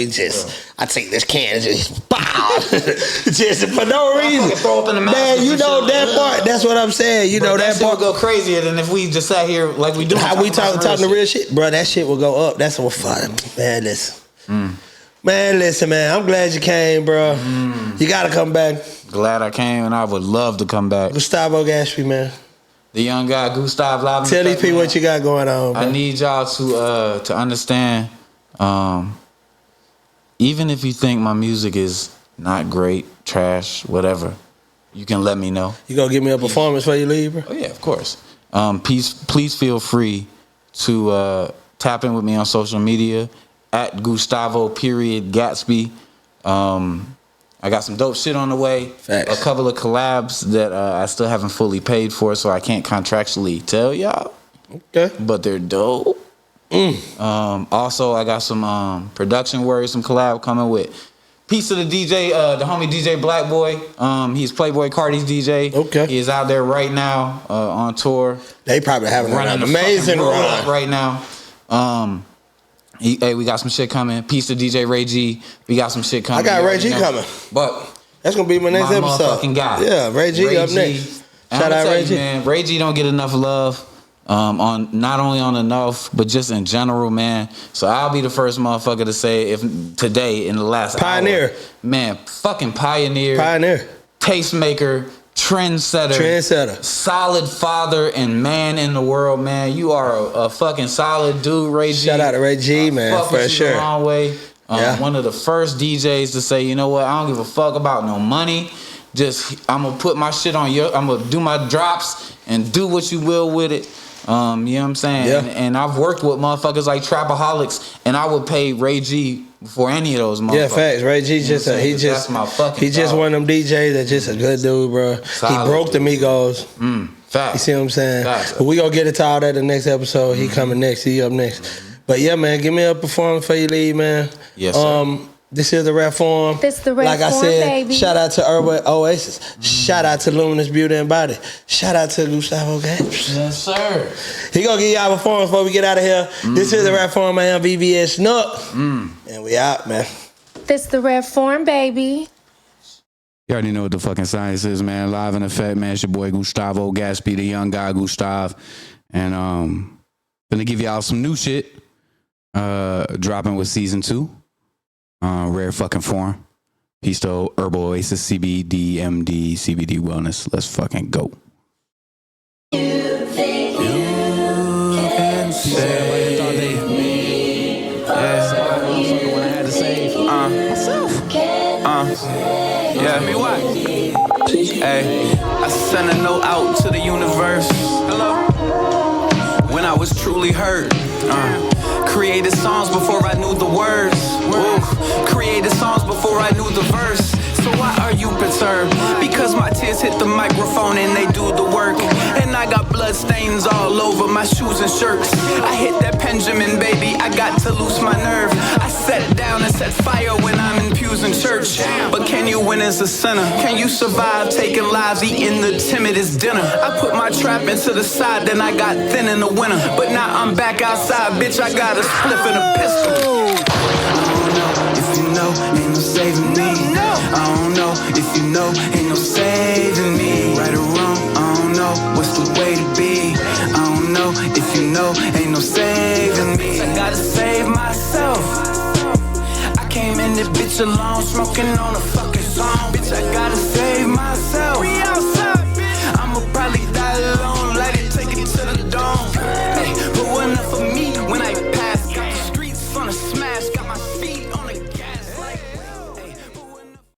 I take this can and just bow, just for no reason. Throw up in the mouth. Man, you know that part. That's what I'm saying. You know that part will go crazier than if we just sat here like we do. How we talking the real shit, bro? That shit will go up. That's what fun, man. Listen. Man, listen, man. I'm glad you came, bro. You gotta come back. Glad I came, and I would love to come back. Gustavo Gaspy, man. The young guy, Gustav Live. Tell these people what you got going on, bro. I need y'all to understand. Even if you think my music is not great, trash, whatever, you can let me know. You gonna give me a performance before you leave, bro? Oh yeah, of course. Please feel free to tap in with me on social media at Gustavo.Gatsby. I got some dope shit on the way. Facts. A couple of collabs that I still haven't fully paid for, so I can't contractually tell y'all. Okay. But they're dope. Also, I got some production work, some collab coming with Piece of the DJ, the homie DJ Black Boy. He's Playboy Cardi's DJ. Okay. He is out there right now on tour. They probably having an amazing run right now. Hey, we got some shit coming. Piece of DJ Ray G. We got some shit coming. I got Ray G coming. But that's gonna be my next episode. Motherfucking guy. Yeah, Ray G up next. Shout out Ray G. Man, Ray G don't get enough love. On not only on the North, but just in general, man. So I'll be the first motherfucker to say if today in the last Pioneer. hour, man, fucking pioneer, tastemaker, trendsetter, solid father and man in the world, man. You are a fucking solid dude, Ray G. Shout out to Ray G, man, for sure. The long way. One of the first DJs to say, you know what, I don't give a fuck about no money. Just I'm gonna put my shit on your. I'm gonna do my drops and do what you will with it. You know what I'm saying? Yeah. And I've worked with motherfuckers like Trapaholics, and I would pay Ray G before any of those motherfuckers. Yeah, facts. Ray G just that's my fucking he just one of them DJs that's just a good dude, bro. Solid, he broke the Migos. Facts. You see what I'm saying? Facts. But we gonna get into all that in the next episode. He coming next. He up next. But yeah, man, give me a performance before you leave, man. Yes, sir. This is the Rap Forum. This the Rap Like I Forum, said, baby. shout out to Urban Oasis. Shout out to Luminous Beauty and Body. Shout out to Gustavo Gatsby. Yes, sir. He gonna give y'all a performance before we get out of here. This is the Rap Forum, man. VVS Snook. And we out, man. This the Rap Forum, baby. You already know what the fucking science is, man. Live in effect, man. It's your boy Gustavo Gatsby, the young guy Gustav. And gonna give y'all some new shit. Dropping with season 2. Rare fucking form. Peace to Herbal Oasis, CBD, MD, CBD Wellness. Let's fucking go. You think you can say when I had to save myself. Yeah, me what? Hey, I sent a note out to the universe. Hello. When I was truly hurt. Created songs before I knew the words. Created songs before I knew the verse. So why are you perturbed? Because my tears hit the microphone and they do the work. And I got blood stains all over my shoes and shirts. I hit that Benjamin, baby, I got to lose my nerve. I sat down and set fire when I'm in pews in church. But can you win as a sinner? Can you survive taking lives, eating the timidest dinner? I put my trap into the side, then I got thin in the winter. But now I'm back outside, bitch, I got a spliff and a pistol. I don't know if you know, ain't no saving me. I don't know if you know, ain't no saving me. Right or wrong, I don't know what's the way to be. I don't know if you know, ain't no saving me. I gotta save myself. I came in this bitch alone, smoking on a fucking song. Bitch, I gotta save myself. We outside, bitch. I'ma probably